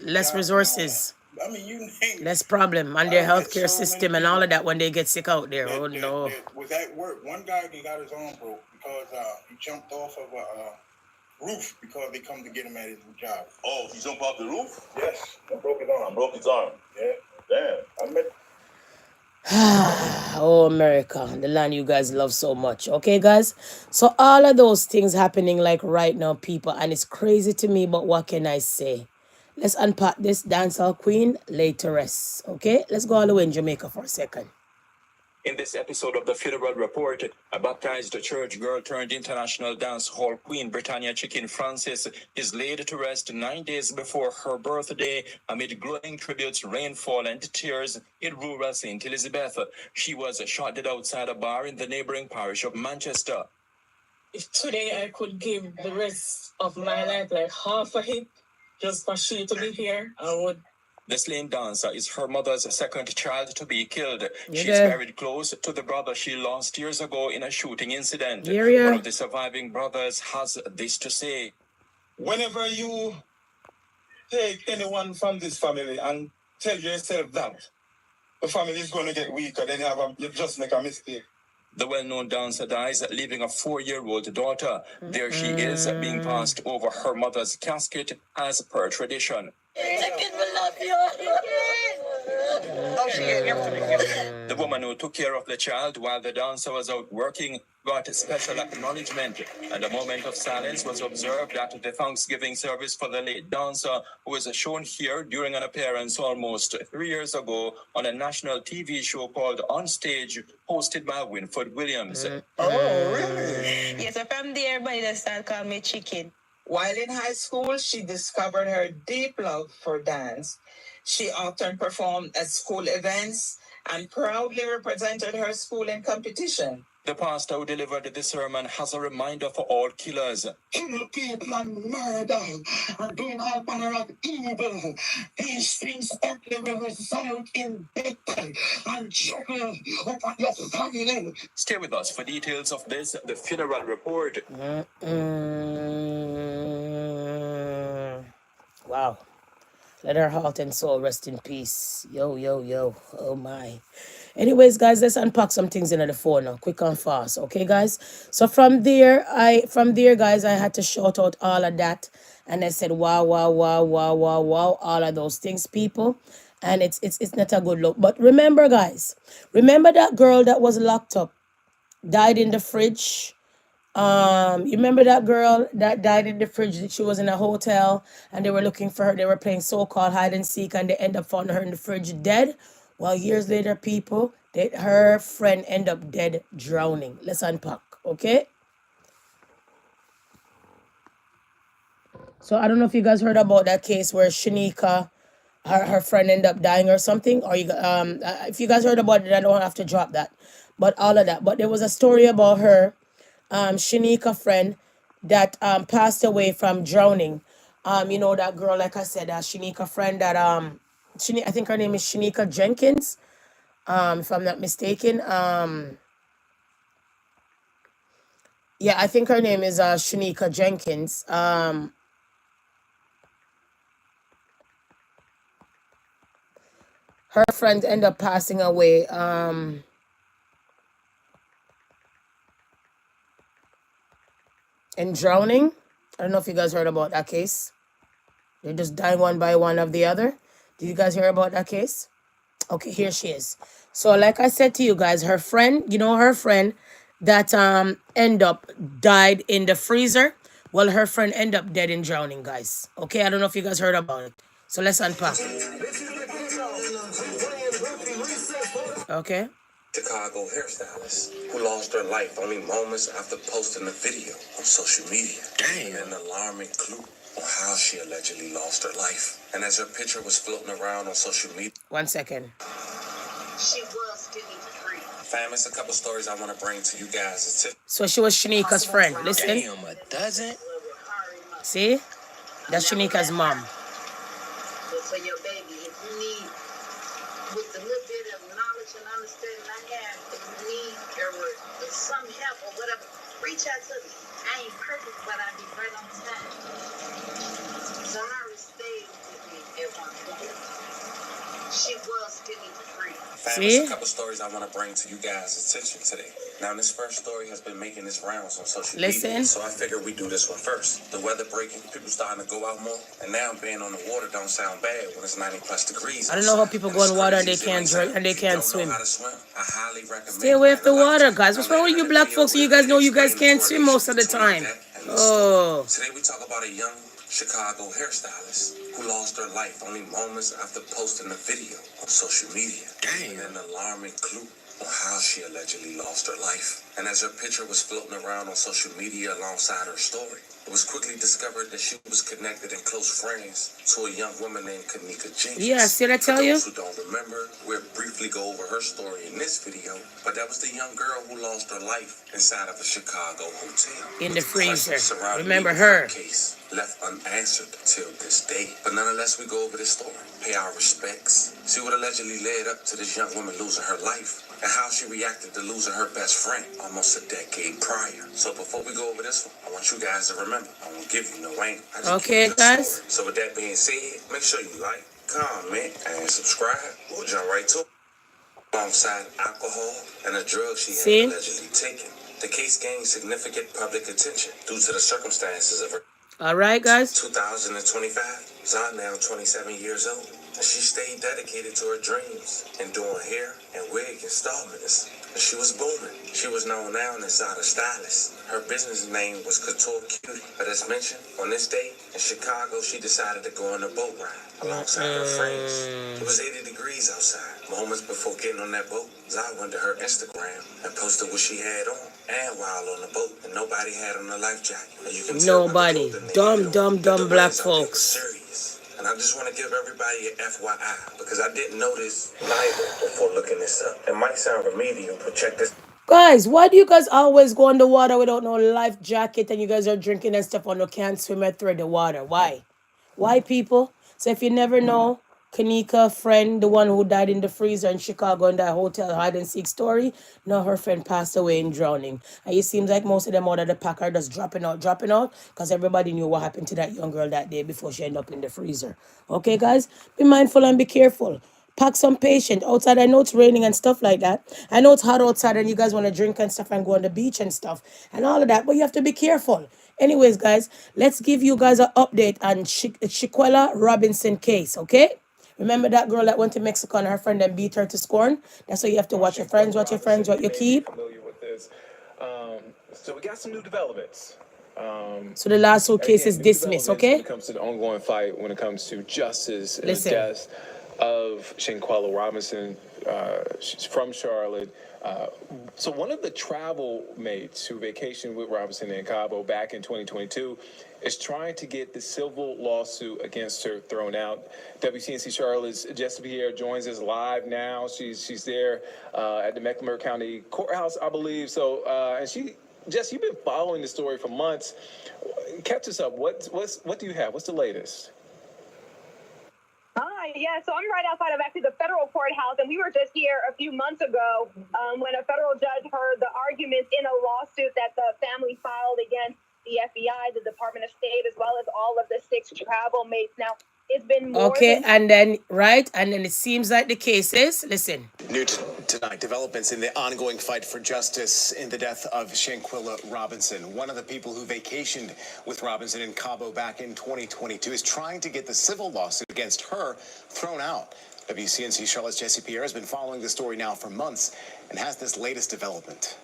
Speaker 1: Less resources.
Speaker 14: I mean, you name it.
Speaker 1: Less problem on their healthcare system and all of that when they get sick out there. Oh no.
Speaker 14: Was at work. One guy got his arm broke because he jumped off of a roof because they come to get him at his job.
Speaker 15: Oh, he jumped off the roof?
Speaker 14: Yes. I broke his arm.
Speaker 15: Broke his arm.
Speaker 14: Yeah.
Speaker 15: Damn.
Speaker 14: I met.
Speaker 1: Oh, America, the land you guys love so much. Okay, guys? So all of those things happening like right now, people, and it's crazy to me, but what can I say? Let's unpack this dancehall queen later rest. Okay? Let's go all the way in Jamaica for a second.
Speaker 11: In this episode of the Funeral Report, a baptized church girl turned international dance hall queen Britannia Chicken Francis is laid to rest 9 days before her birthday amid glowing tributes, rainfall, and tears in rural St. Elizabeth. She was shot dead outside a bar in the neighboring parish of Manchester.
Speaker 16: If today I could give the rest of my life, like half a hit, just for she to be here, I would.
Speaker 11: The slain dancer is her mother's second child to be killed. She's buried close to the brother she lost years ago in a shooting incident. One of the surviving brothers has this to say.
Speaker 17: Whenever you take anyone from this family and tell yourself that the family is going to get weaker, then you just make a mistake.
Speaker 11: The well-known dancer dies, leaving a 4-year-old daughter. There she is, being passed over her mother's casket as per tradition. The woman who took care of the child while the dancer was out working got special acknowledgement, and a moment of silence was observed at the Thanksgiving service for the late dancer, who was shown here during an appearance almost 3 years ago on a national TV show called On Stage, hosted by Winford Williams.
Speaker 17: Oh, really?
Speaker 16: Yes, from there, everybody that started calling me Chicken.
Speaker 18: While in high school, she discovered her deep love for dance. She often performed at school events and proudly represented her school in competition.
Speaker 11: The pastor who delivered the sermon has a reminder for all killers.
Speaker 17: Kill people and murder and doing all manner of evil. These things only will result in death and trouble upon your family.
Speaker 11: Stay with us for details of this, the Funeral Report.
Speaker 1: Wow. Let her heart and soul rest in peace. Yo, yo, yo. Oh, my. Anyways, guys, let's unpack some things in the phone now, quick and fast. Okay, guys? So from there, guys, I had to shout out all of that. And I said, wow, wow, wow, wow, wow, wow, all of those things, people. And it's not a good look. But remember, guys, remember that girl that was locked up, died in the fridge? You remember that girl that died in the fridge? She was in a hotel and they were looking for her. They were playing so-called hide and seek and they end up finding her in the fridge dead. Well, years later, people, her friend end up dead, drowning. Let's unpack, okay? So I don't know if you guys heard about that case where Shanika, her friend ended up dying or something. Or if you guys heard about it, I don't have to drop that. But all of that. But there was a story about her, Shanika friend, that passed away from drowning. You know that girl, like I said, Shanika friend that I think her name is Shanika Jenkins. if I'm not mistaken. Yeah, I think her name is Shanika Jenkins. Her friend ended up passing away and drowning. I don't know if you guys heard about that case. They're just dying one by one of the other. Did you guys hear about that case? Okay, here she is. So like I said to you guys, her friend, her friend that end up died in the freezer. Well, her friend end up dead in drowning, guys. Okay, I don't know if you guys heard about it. So let's unpack. Okay.
Speaker 19: Chicago hairstylist who lost her life only moments after posting a video on social media. Damn. An alarming clue on how she allegedly lost her life. And as her picture was floating around on social media.
Speaker 1: 1 second.
Speaker 19: She was getting free. Fam, it's a couple stories I want to bring to you guys.
Speaker 1: So she was Shanika's friend. Listen.
Speaker 19: Damn, a dozen?
Speaker 1: See? That's Shanika's mom.
Speaker 20: For your baby, if you need, with the little bit of knowledge and understanding I have, if you need or some help or whatever, reach out to me. I ain't perfect, but I be right on time. Zahara stayed with me at one point. She was getting free.
Speaker 19: Fam, there's a couple stories I want to bring to you guys' attention today. Now, this first story has been making its rounds on social media, so I figured we do this one first. The weather breaking, people starting to go out more, and now being on the water don't sound bad when it's 90 plus degrees.
Speaker 1: I don't know how people go in water and they can't drink and they can't swim. Stay away from the water, guys. What's wrong with you black folks? You guys know you guys can't swim most of the time. Oh.
Speaker 19: Today we talk about a young Chicago hairstylist who lost her life only moments after posting a video on social media. Damn. An alarming clue on how she allegedly lost her life. And as her picture was floating around on social media alongside her story, it was quickly discovered that she was connected and close friends to a young woman named Kanika Jenkins.
Speaker 1: Yeah, see what I tell you?
Speaker 19: For those who don't remember, we'll briefly go over her story in this video, but that was the young girl who lost her life inside of a Chicago hotel.
Speaker 1: In the freezer. Remember her.
Speaker 19: Case left unanswered till this day. But nonetheless, we go over this story, pay our respects, see what allegedly led up to this young woman losing her life, and how she reacted to losing her best friend almost a decade prior. So before we go over this one, I want you guys to remember, I won't give you no angle.
Speaker 1: Okay, guys.
Speaker 19: So with that being said, make sure you like, comment, and subscribe. We'll jump right to it. Alongside alcohol and a drug she had allegedly taken, the case gained significant public attention due to the circumstances of her.
Speaker 1: All right, guys.
Speaker 19: 2025, Zahn now 27 years old, and she stayed dedicated to her dreams and doing hair and wig installments. And she was booming. She was known now as a stylist. Her business name was Couture Cutie. But as mentioned, on this day in Chicago, she decided to go on a boat ride alongside her friends. It was 80 degrees outside. Moments before getting on that boat, Zahn went to her Instagram and posted what she had on. And while on the boat, and nobody had on a life jacket. And you can tell
Speaker 1: nobody. Dumb black folks.
Speaker 19: And I just want to give everybody an FYI, because I didn't know this neither before looking this up. It might sound remedial, but check this.
Speaker 1: Guys, why do you guys always go on the water without no life jacket and you guys are drinking and stuff and you can't swim and through the water? Why? Why, people? So if you never know, Kanika, friend, the one who died in the freezer in Chicago in that hotel hide and seek story, now her friend passed away in drowning. And it seems like most of them out of the pack are just dropping out, because everybody knew what happened to that young girl that day before she ended up in the freezer. Okay, guys? Be mindful and be careful. Pack some patience. Outside, I know it's raining and stuff like that. I know it's hot outside and you guys want to drink and stuff and go on the beach and stuff and all of that, but you have to be careful. Anyways, guys, let's give you guys an update on Chiquella Robinson case, okay? Remember that girl that went to Mexico and her friend then beat her to scorn? That's why you have to watch your friends, what you keep.
Speaker 21: Familiar with this. So we got some new developments.
Speaker 1: So the lawsuit case is dismissed, okay?
Speaker 21: When it comes to the ongoing fight, when it comes to justice and the death of Chiquella Robinson, she's from Charlotte. So one of the travel mates who vacationed with Robinson in Cabo back in 2022 is trying to get the civil lawsuit against her thrown out. WCNC Charlotte's Jessica Pierre joins us live now. She's there at the Mecklenburg County Courthouse, I believe. So, and Jess, you've been following the story for months. Catch us up. What do you have? What's the latest?
Speaker 22: Hi,
Speaker 2: Yeah, so I'm right outside of actually the federal courthouse, and we were just here a few months ago when a federal judge heard the arguments in a lawsuit that the family filed against the FBI, the Department of State, as well as all of the 6 travel mates. Now, it's been more
Speaker 1: Okay,
Speaker 2: than...
Speaker 1: and then, right, and then it seems like the case is, listen.
Speaker 22: New tonight, developments in the ongoing fight for justice in the death of Shanquella Robinson. One of the people who vacationed with Robinson in Cabo back in 2022 is trying to get the civil lawsuit against her thrown out. WCNC Charlotte's Jesse Pierre has been following the story now for months and has this latest development.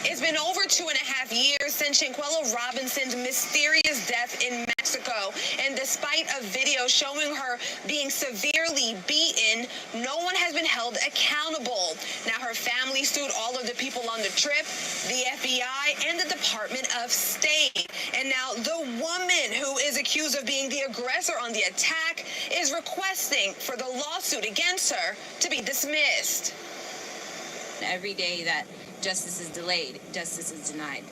Speaker 23: It's been over 2.5 years since Shanquella Robinson's mysterious death in Mexico. And despite a video showing her being severely beaten, no one has been held accountable. Now, her family sued all of the people on the trip, the FBI, and the Department of State. And now the woman who is accused of being the aggressor on the attack is requesting for the lawsuit against her to be dismissed.
Speaker 24: Every day that justice is delayed, justice is denied.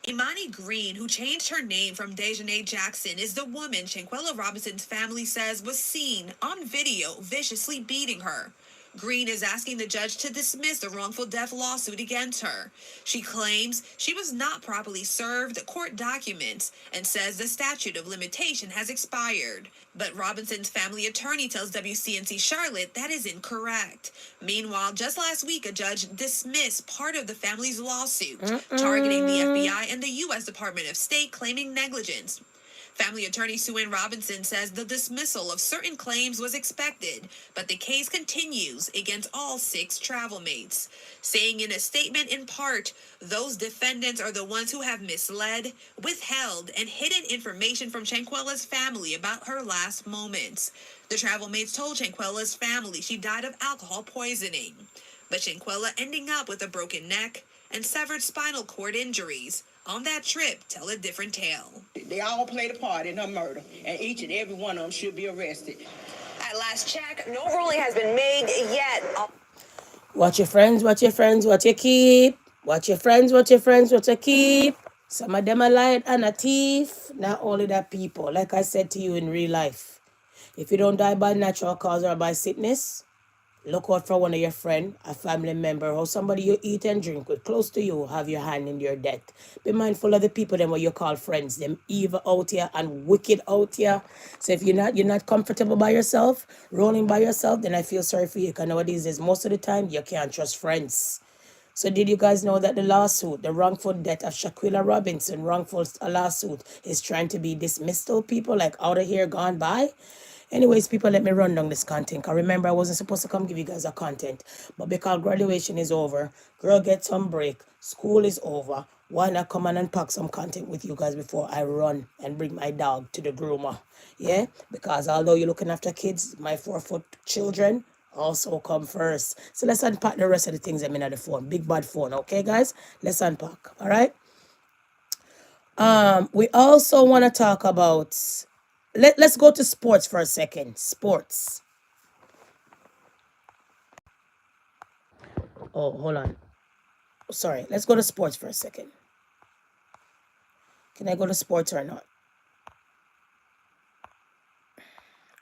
Speaker 25: Imani Green, who changed her name from Dejanay Jackson, is the woman Shanquella Robinson's family says was seen on video viciously beating her. Green is asking the judge to dismiss the wrongful death lawsuit against her. She claims she was not properly served court documents and says the statute of limitation has expired. But Robinson's family attorney tells WCNC Charlotte that is incorrect. Meanwhile, just last week, a judge dismissed part of the family's lawsuit, targeting the FBI and the U.S. Department of State, claiming negligence. Family attorney Sue Ann Robinson says the dismissal of certain claims was expected, but the case continues against all 6 travel mates, saying in a statement in part, those defendants are the ones who have misled, withheld, and hidden information from Shanquella's family about her last moments. The travel mates told Shanquella's family she died of alcohol poisoning, but Shanquella ending up with a broken neck and severed spinal cord injuries on that trip tell a different tale.
Speaker 26: They all played a part in her murder, and each and every one of them should be arrested.
Speaker 23: At last check, no ruling has been made yet.
Speaker 1: Watch your friends, watch your friends, what you keep. Watch your friends, watch your friends, what you keep. Some of them are lying and a thief. Not only that, people, like I said to you in real life, if you don't die by natural cause or by sickness, look out for one of your friend, a family member, or somebody you eat and drink with close to you, have your hand in your death. Be mindful of the people them what you call friends, them evil out here and wicked out here. So if you're not comfortable by yourself, rolling by yourself, then I feel sorry for you. Because nowadays is most of the time you can't trust friends. So did you guys know that the lawsuit, the wrongful death of Shanquella Robinson, wrongful lawsuit, is trying to be dismissed, people, like out of here, gone by? Anyways, people, let me run down this content. Because remember, I wasn't supposed to come give you guys a content. But because graduation is over, girl get some break, school is over, why not come on and pack some content with you guys before I run and bring my dog to the groomer? Yeah? Because although you're looking after kids, my 4-foot children also come first. So let's unpack the rest of the things I'm in the phone. Big bad phone. Okay, guys? Let's unpack. All right? We also want to talk about... Let's go to sports for a second. Sports. Oh, hold on. Sorry. Let's go to sports for a second. Can I go to sports or not?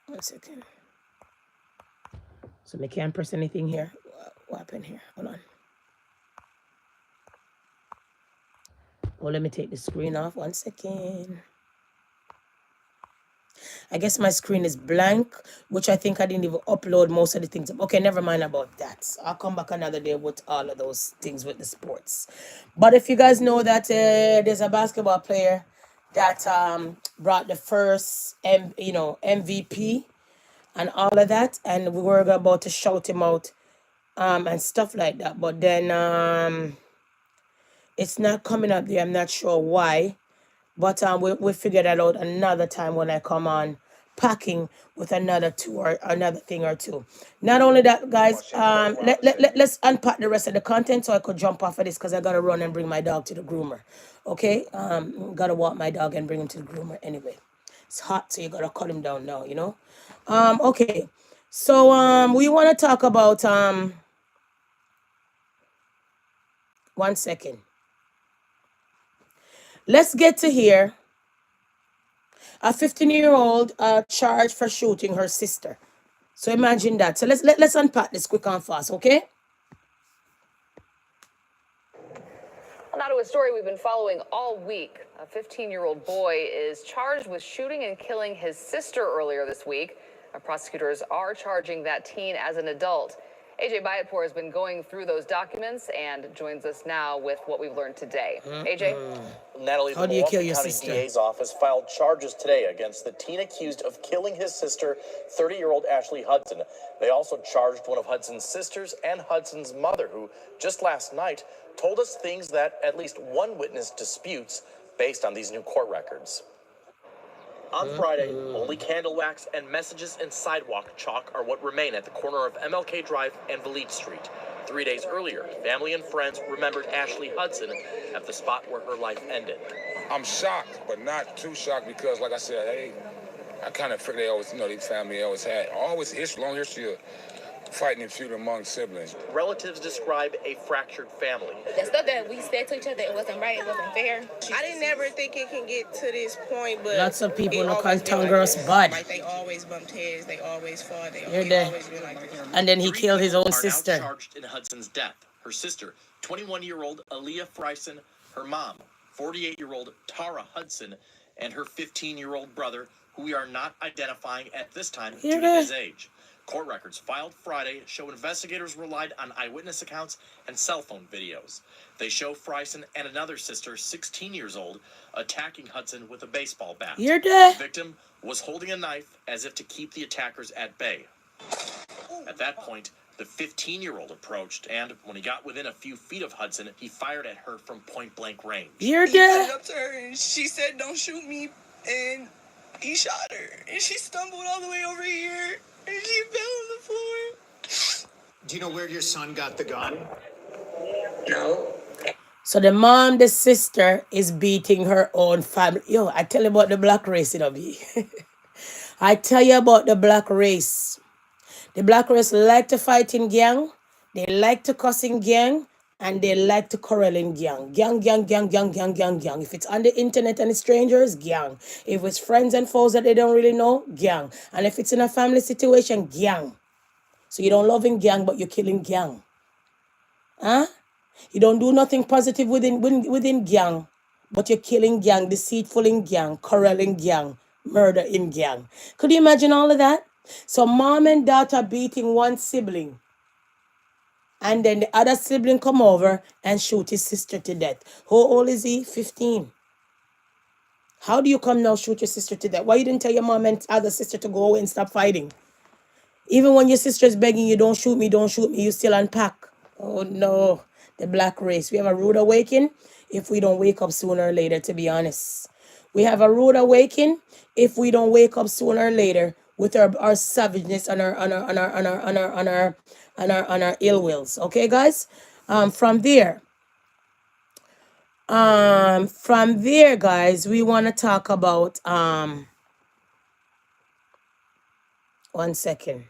Speaker 1: 1 second. So I can't press anything here. What happened here? Hold on. Oh, let me take the screen off. 1 second. I guess my screen is blank, which I think I didn't even upload most of the things. Okay, never mind about that. I'll come back another day with all of those things with the sports. But if you guys know that there's a basketball player that brought the first MVP and all of that, and we were about to shout him out and stuff like that. But then it's not coming up there. I'm not sure why. But we figure that out another time when I come on packing with another thing or two. Not only that, guys, let's unpack the rest of the content so I could jump off of this because I got to run and bring my dog to the groomer. Okay? Got to walk my dog and bring him to the groomer anyway. It's hot, so you got to cut him down now, you know? Okay. So we want to talk about... 1 second. Let's get to here. A 15-year-old charged for shooting her sister. So imagine that. So let's unpack this quick and fast, okay?
Speaker 3: Now to a story we've been following all week. A 15-year-old boy is charged with shooting and killing his sister earlier this week. Our prosecutors are charging that teen as an adult. AJ Bayatpour has been going through those documents and joins us now with what we've learned today. AJ?
Speaker 4: Natalie, the Milwaukee County DA's office filed charges today against the teen accused of killing his sister, 30-year-old Ashley Hudson. They also charged one of Hudson's sisters and Hudson's mother, who just last night told us things that at least one witness disputes based on these new court records. On Friday, only candle wax and messages and sidewalk chalk are what remain at the corner of MLK Drive and Valide Street. 3 days earlier, family and friends remembered Ashley Hudson at the spot where her life ended.
Speaker 5: I'm shocked, but not too shocked because, like I said, I kind of figured they always, their family always had long history of fighting and feuding among siblings.
Speaker 4: Relatives describe a fractured family.
Speaker 6: The stuff that we said to each other, it wasn't right, it wasn't fair. I didn't never think it can get to this point, but
Speaker 1: lots of people look on Tongue Girl's bud.
Speaker 6: Like they always bumped heads, they always fought, they
Speaker 1: always been like this. And then he killed his own sister.
Speaker 4: Now charged in Hudson's death. Her sister, 21-year-old Aaliyah Freisen, her mom, 48-year-old Tara Hudson, and her 15-year-old brother, who we are not identifying at this time due to his age. Court records filed Friday show investigators relied on eyewitness accounts and cell phone videos. They show Freisen and another sister, 16 years old, attacking Hudson with a baseball bat. The victim was holding a knife as if to keep the attackers at bay. At that point, the 15-year-old approached, and when he got within a few feet of Hudson, he fired at her from point-blank range.
Speaker 6: He went up to her and she said, "Don't shoot me," and he shot her, and she stumbled all the way over here. And she fell on the floor.
Speaker 22: Do you know where your son got the gun?
Speaker 6: No.
Speaker 1: So the mom, the sister, is beating her own family. Yo, I tell you about the black race, you know me. I tell you about the black race. The black race like to fight in gang. They like to cuss in gang. And they like to quarrel in gang. Gang. If it's on the internet and it's strangers, gang. If it's friends and foes that they don't really know, gang. And if it's in a family situation, gang. So you don't love in gang, but you're killing gang. Huh? You don't do nothing positive within gang, but you're killing gang, deceitful in gang, quarrel in gang, murder in gang. Could you imagine all of that? So mom and daughter beating one sibling. And then the other sibling come over and shoot his sister to death. How old is he? 15. How do you come now shoot your sister to death? Why you didn't tell your mom and other sister to go away and stop fighting? Even when your sister is begging you, don't shoot me, you still unpack. Oh no, the black race. We have a rude awakening if we don't wake up sooner or later, to be honest. We have a rude awakening if we don't wake up sooner or later with our savageness and our ill wills. Okay, guys? From there, guys, we want to talk about one second.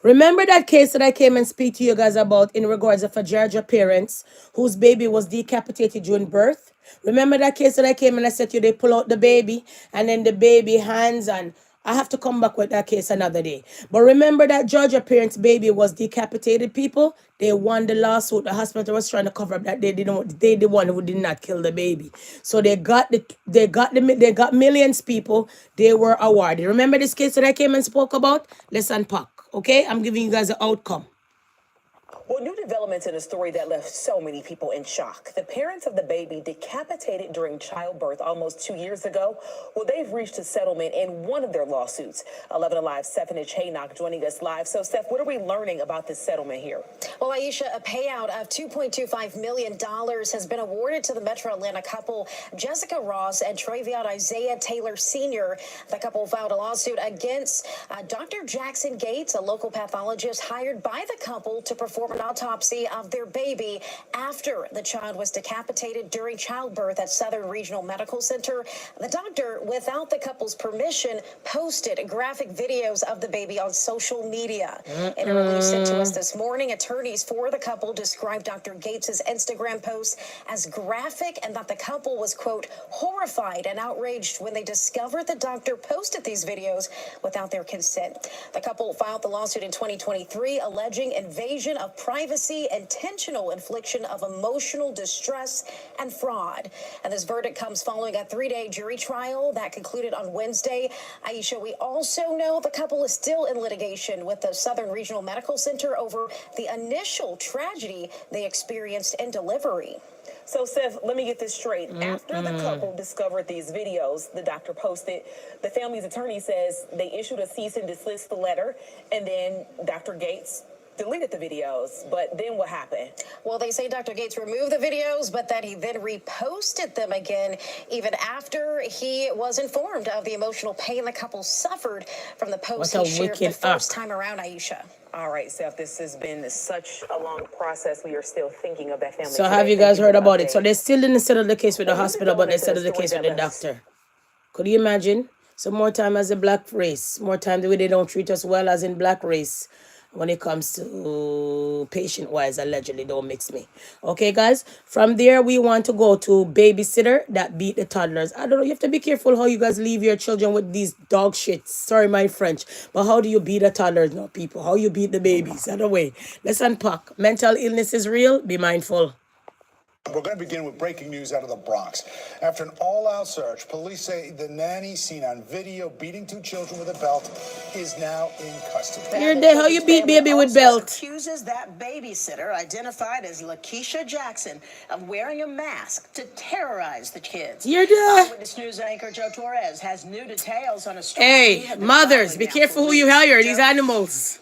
Speaker 1: Remember that case that I came and speak to you guys about in regards of a Georgia parents whose baby was decapitated during birth? Remember that case that I came and I said to you, they pull out the baby and then the baby hands, and I have to come back with that case another day. But remember that Georgia parents' baby was decapitated, people? They won the lawsuit. The hospital was trying to cover up that they the one who did not kill the baby. So they got millions people. They were awarded. Remember this case that I came and spoke about? Let's unpack. Okay, I'm giving you guys the outcome.
Speaker 12: Well, new developments in a story that left so many people in shock. The parents of the baby decapitated during childbirth almost 2 years ago. Well, they've reached a settlement in one of their lawsuits. 11 Alive's Stephanie Chaynock joining us live. So, Steph, what are we learning about this settlement here?
Speaker 9: Well, Aisha, a payout of $2.25 million has been awarded to the Metro Atlanta couple, Jessica Ross and Travion Isaiah Taylor Sr. The couple filed a lawsuit against Dr. Jackson Gates, a local pathologist hired by the couple to perform an autopsy of their baby after the child was decapitated during childbirth at Southern Regional Medical Center. The doctor, without the couple's permission, posted graphic videos of the baby on social media. In a release sent to us this morning, attorneys for the couple described Dr. Gates' Instagram post as graphic and that the couple was, quote, horrified and outraged when they discovered the doctor posted these videos without their consent. The couple filed the lawsuit in 2023, alleging invasion of privacy, intentional infliction of emotional distress, and fraud. And this verdict comes following a 3-day jury trial that concluded on Wednesday. Aisha, we also know the couple is still in litigation with the Southern Regional Medical Center over the initial tragedy they experienced in delivery.
Speaker 7: So, Seth, let me get this straight. After the couple discovered these videos the doctor posted, the family's attorney says they issued a cease and desist letter, and then Dr. Gates deleted the videos. But then what happened?
Speaker 9: Well, they say Dr. Gates removed the videos, but that he then reposted them again, even after he was informed of the emotional pain the couple suffered from the post he shared the first time around, Aisha.
Speaker 7: All right, Seth, this has been such a long process. We are still thinking of that family.
Speaker 1: So have you guys heard about it? So they still didn't settle the case with the hospital, but they settled the case with the doctor. Could you imagine? So more time as a black race, more time the way they don't treat us well as in black race. When it comes to patient-wise, allegedly, don't mix me. Okay, guys? From there, we want to go to babysitter that beat the toddlers. I don't know. You have to be careful how you guys leave your children with these dog shits. Sorry, my French. But how do you beat the toddlers, no, people? How you beat the babies? Either way. Let's unpack. Mental illness is real. Be mindful.
Speaker 8: We're going to begin with breaking news out of the Bronx. After an all-out search, police say the nanny seen on video beating 2 children with a belt is now in custody.
Speaker 1: You're there. How you beat baby with belt?
Speaker 10: Accuses that babysitter, identified as Lakeisha Jackson, of wearing a mask to terrorize the kids.
Speaker 1: You're there.
Speaker 10: Eyewitness News anchor Joe Torres has new details on a story.
Speaker 1: Hey, mothers, be careful who you hire. These animals.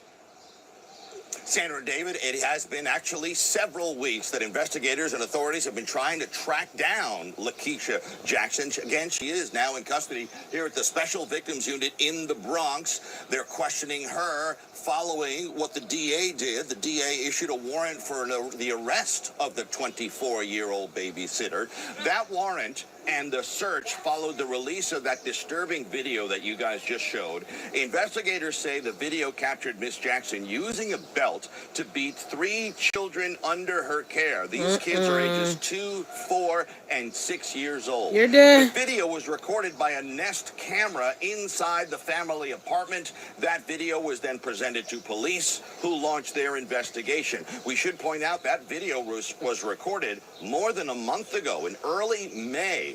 Speaker 13: Sandra David, it has been actually several weeks that investigators and authorities have been trying to track down Lakeisha Jackson. Again, she is now in custody here at the Special Victims Unit in the Bronx. They're questioning her following what the DA did. The DA issued a warrant for the arrest of the 24-year-old babysitter. That warrant and the search followed the release of that disturbing video that you guys just showed. Investigators say the video captured Miss Jackson using a belt to beat 3 children under her care. These kids are ages 2, 4, and 6 years old.
Speaker 1: You're dead.
Speaker 13: The video was recorded by a Nest camera inside the family apartment. That video was then presented to police, who launched their investigation. We should point out that video was recorded more than a month ago, in early May.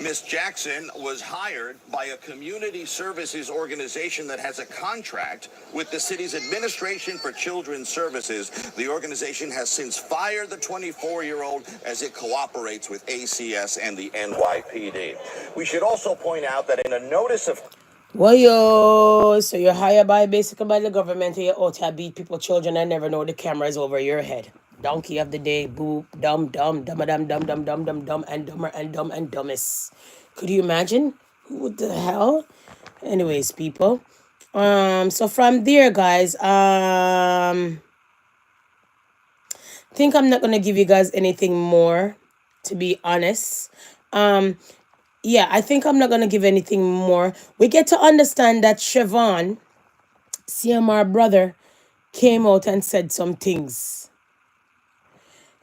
Speaker 13: Miss Jackson was hired by a community services organization that has a contract with the city's Administration for Children's Services. The organization has since fired the 24-year-old as it cooperates with ACS and the NYPD. We should also point out that in a notice of...
Speaker 1: Well, yo, so you're hired by basically by the government and you're out to beat people, children, and never know the camera is over your head. Donkey of the day, boop, dumb, dumb, dumb, dumb, dumb, dumb, dumb, dumb, dumb, and dumber and dumb and dumbest. Could you imagine? What the hell? Anyways, people. So from there, guys, think I'm not gonna give you guys anything more, to be honest. Yeah, I think I'm not gonna give anything more. We get to understand that Siobhan, CMR brother, came out and said some things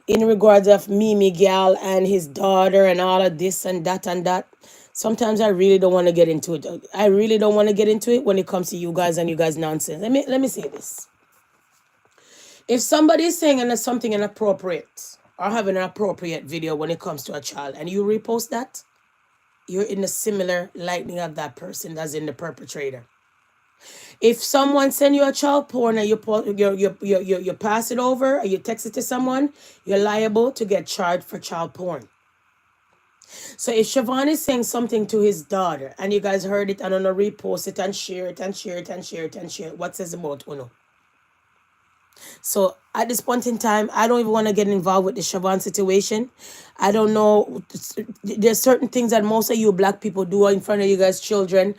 Speaker 1: in regards of Mimi Gal and his daughter and all of this and that and that. Sometimes I really don't want to get into it. I really don't want to get into it when it comes to you guys and you guys nonsense. Let me say this. If somebody is saying something inappropriate or having an appropriate video when it comes to a child and you repost that, you're in the similar lightning of that person that's in the perpetrator. If someone send you a child porn and you pass it over or you text it to someone, you're liable to get charged for child porn. So if Siobhan is saying something to his daughter and you guys heard it and wanna repost it and share it and share it and share it and share it, what says about Uno? So at this point in time, I don't even want to get involved with the Siobhan situation. I don't know. There's certain things that most of you black people do in front of you guys' children.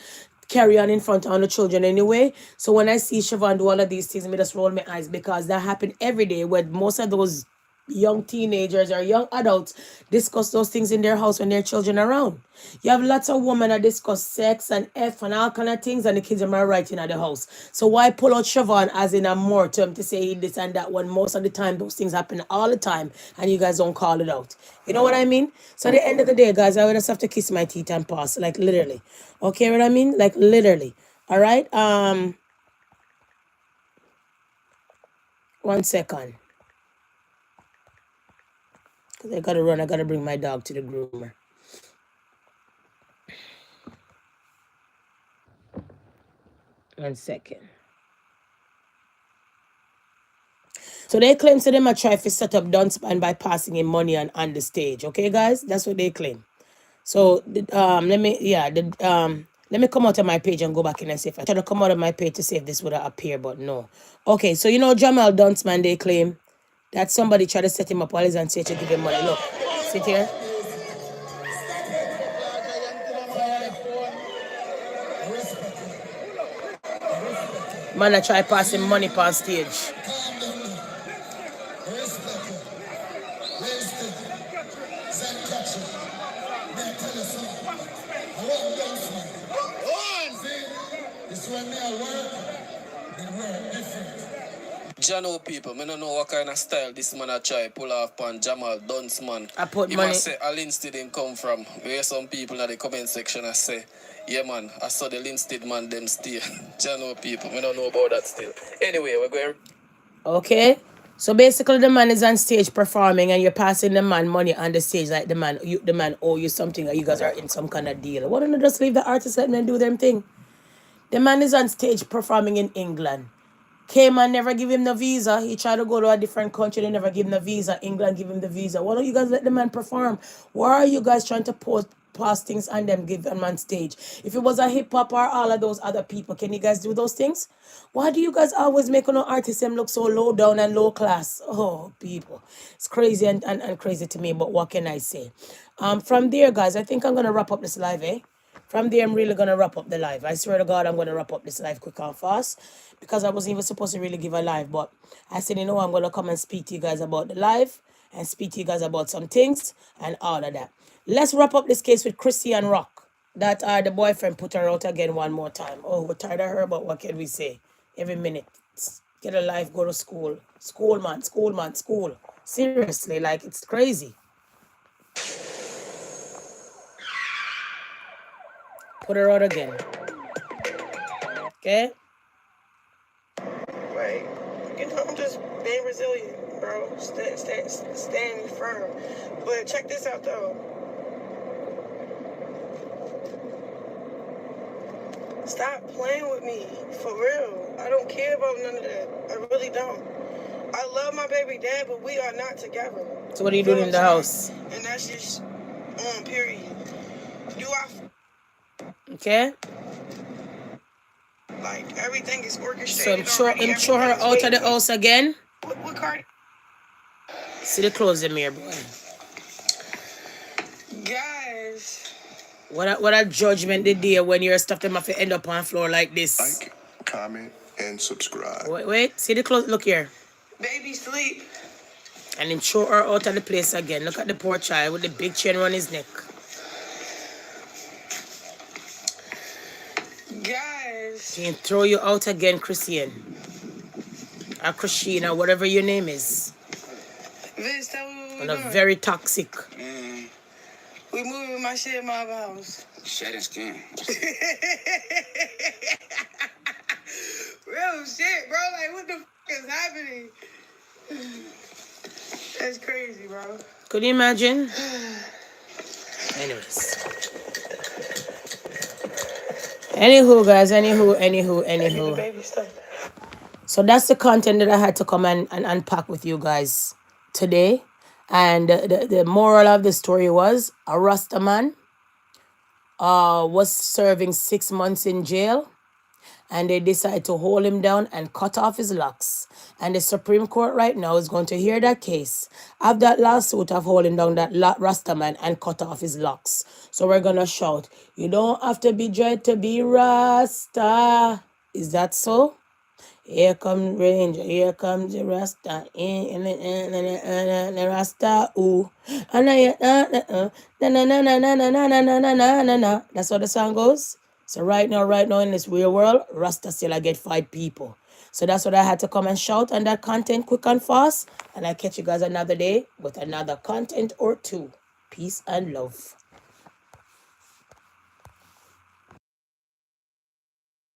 Speaker 1: carry on in front of all the children anyway. So when I see Siobhan do all of these things, I just roll my eyes because that happen every day where most of those young teenagers or young adults discuss those things in their house when their children are around. You have lots of women that discuss sex and F and all kind of things and the kids are writing at the house. So why pull out Siobhan as in a mortem to say this and that when most of the time those things happen all the time and you guys don't call it out? You know what I mean? So at the end of the day, guys, I would just have to kiss my teeth and pass, like literally. Okay, what I mean? Like literally. All right. 1 second. Cause I gotta run. I gotta bring my dog to the groomer. One second. So they claim to them a try to set up Dunspan by passing him money on the stage. Okay, guys, that's what they claim. So let me come out of my page and go back in and see if I try to come out of my page to see if this would appear, but no. Okay, so you know Jamal Dunsman, they claim that somebody tried to set him up while he's on stage to give him money. Look, sit here. Man, I try passing money past stage.
Speaker 11: Jano people, I don't know what kind of style this man a try pull off on Jamal Dunsman.
Speaker 1: I put
Speaker 11: he
Speaker 1: money.
Speaker 11: Must say, a Linstead him come from. Where some people in the comment section I say, yeah man, I saw the Linstead man them stay. Jano people, I don't know about that still. Anyway, we're going.
Speaker 1: Okay. So basically the man is on stage performing and you're passing the man money on the stage like the man owe you something or you guys are in some kind of deal. Why don't you just leave the artist let them do their thing? The man is on stage performing in England. Cayman never give him the visa. He tried to go to a different country. They never give him the visa. England give him the visa. Why don't you guys let the man perform? Why are you guys trying to pass things on them, give them on stage? If it was a hip hop or all of those other people, can you guys do those things? Why do you guys always make an artist them look so low down and low class? Oh, people. It's crazy and crazy to me, but what can I say? From there, guys, I think I'm going to wrap up this live, eh? From there, I'm really going to wrap up the live. I swear to God, I'm going to wrap up this live quick and fast because I wasn't even supposed to really give a live. But I said, you know, I'm going to come and speak to you guys about the live and speak to you guys about some things and all of that. Let's wrap up this case with Christian Rock. That the boyfriend put her out again one more time. Oh, we're tired of her, but what can we say? Every minute. Get a life, go to school. School, man, school, man, school. Seriously, like, it's crazy. Put her out again. Okay?
Speaker 6: Right. You know, I'm just being resilient, bro. Staying firm. But check this out, though. Stop playing with me, for real. I don't care about none of that. I really don't. I love my baby dad, but we are not together.
Speaker 1: So what are you doing in the house?
Speaker 6: And that's just on period. Do I...
Speaker 1: Okay?
Speaker 6: Like, everything is orchestrated.
Speaker 1: So I'm sure her out of the house again.
Speaker 6: What card?
Speaker 1: See the clothes in here, boy.
Speaker 6: Guys.
Speaker 1: What a judgment the day when your stuff them have to end up on the floor like this.
Speaker 14: Like, comment, and subscribe.
Speaker 1: Wait. See the clothes. Look here.
Speaker 6: Baby sleep.
Speaker 1: And then throw her out of the place again. Look at the poor child with the big chain around his neck.
Speaker 6: Guys.
Speaker 1: He can throw you out again, Christian. Or Christina, whatever your name is.
Speaker 6: Vince, tell me what we're doing.
Speaker 1: Very toxic.
Speaker 6: We moving my shit in my house.
Speaker 5: Shedding skin.
Speaker 6: Real shit, bro. Like, what the is happening? That's crazy, bro.
Speaker 1: Could you imagine? Anyways. Anywho, guys. Anywho. So that's the content that I had to come and unpack with you guys today. And the moral of the story was a Rastaman was serving 6 months in jail. and they decide to hold him down and cut off his locks. And the Supreme Court right now is going to hear that case of that lawsuit of holding down that Rastaman and cut off his locks. So we're going to shout, you don't have to be dread to be Rasta. Is that so? Here comes Ranger, here comes the Rasta, the Rasta, ooh. That's how the song goes. So right now in this real world, Rasta still I get 5 people. So that's what I had to come and shout on that content quick and fast. And I catch you guys another day with another content or two. Peace and love.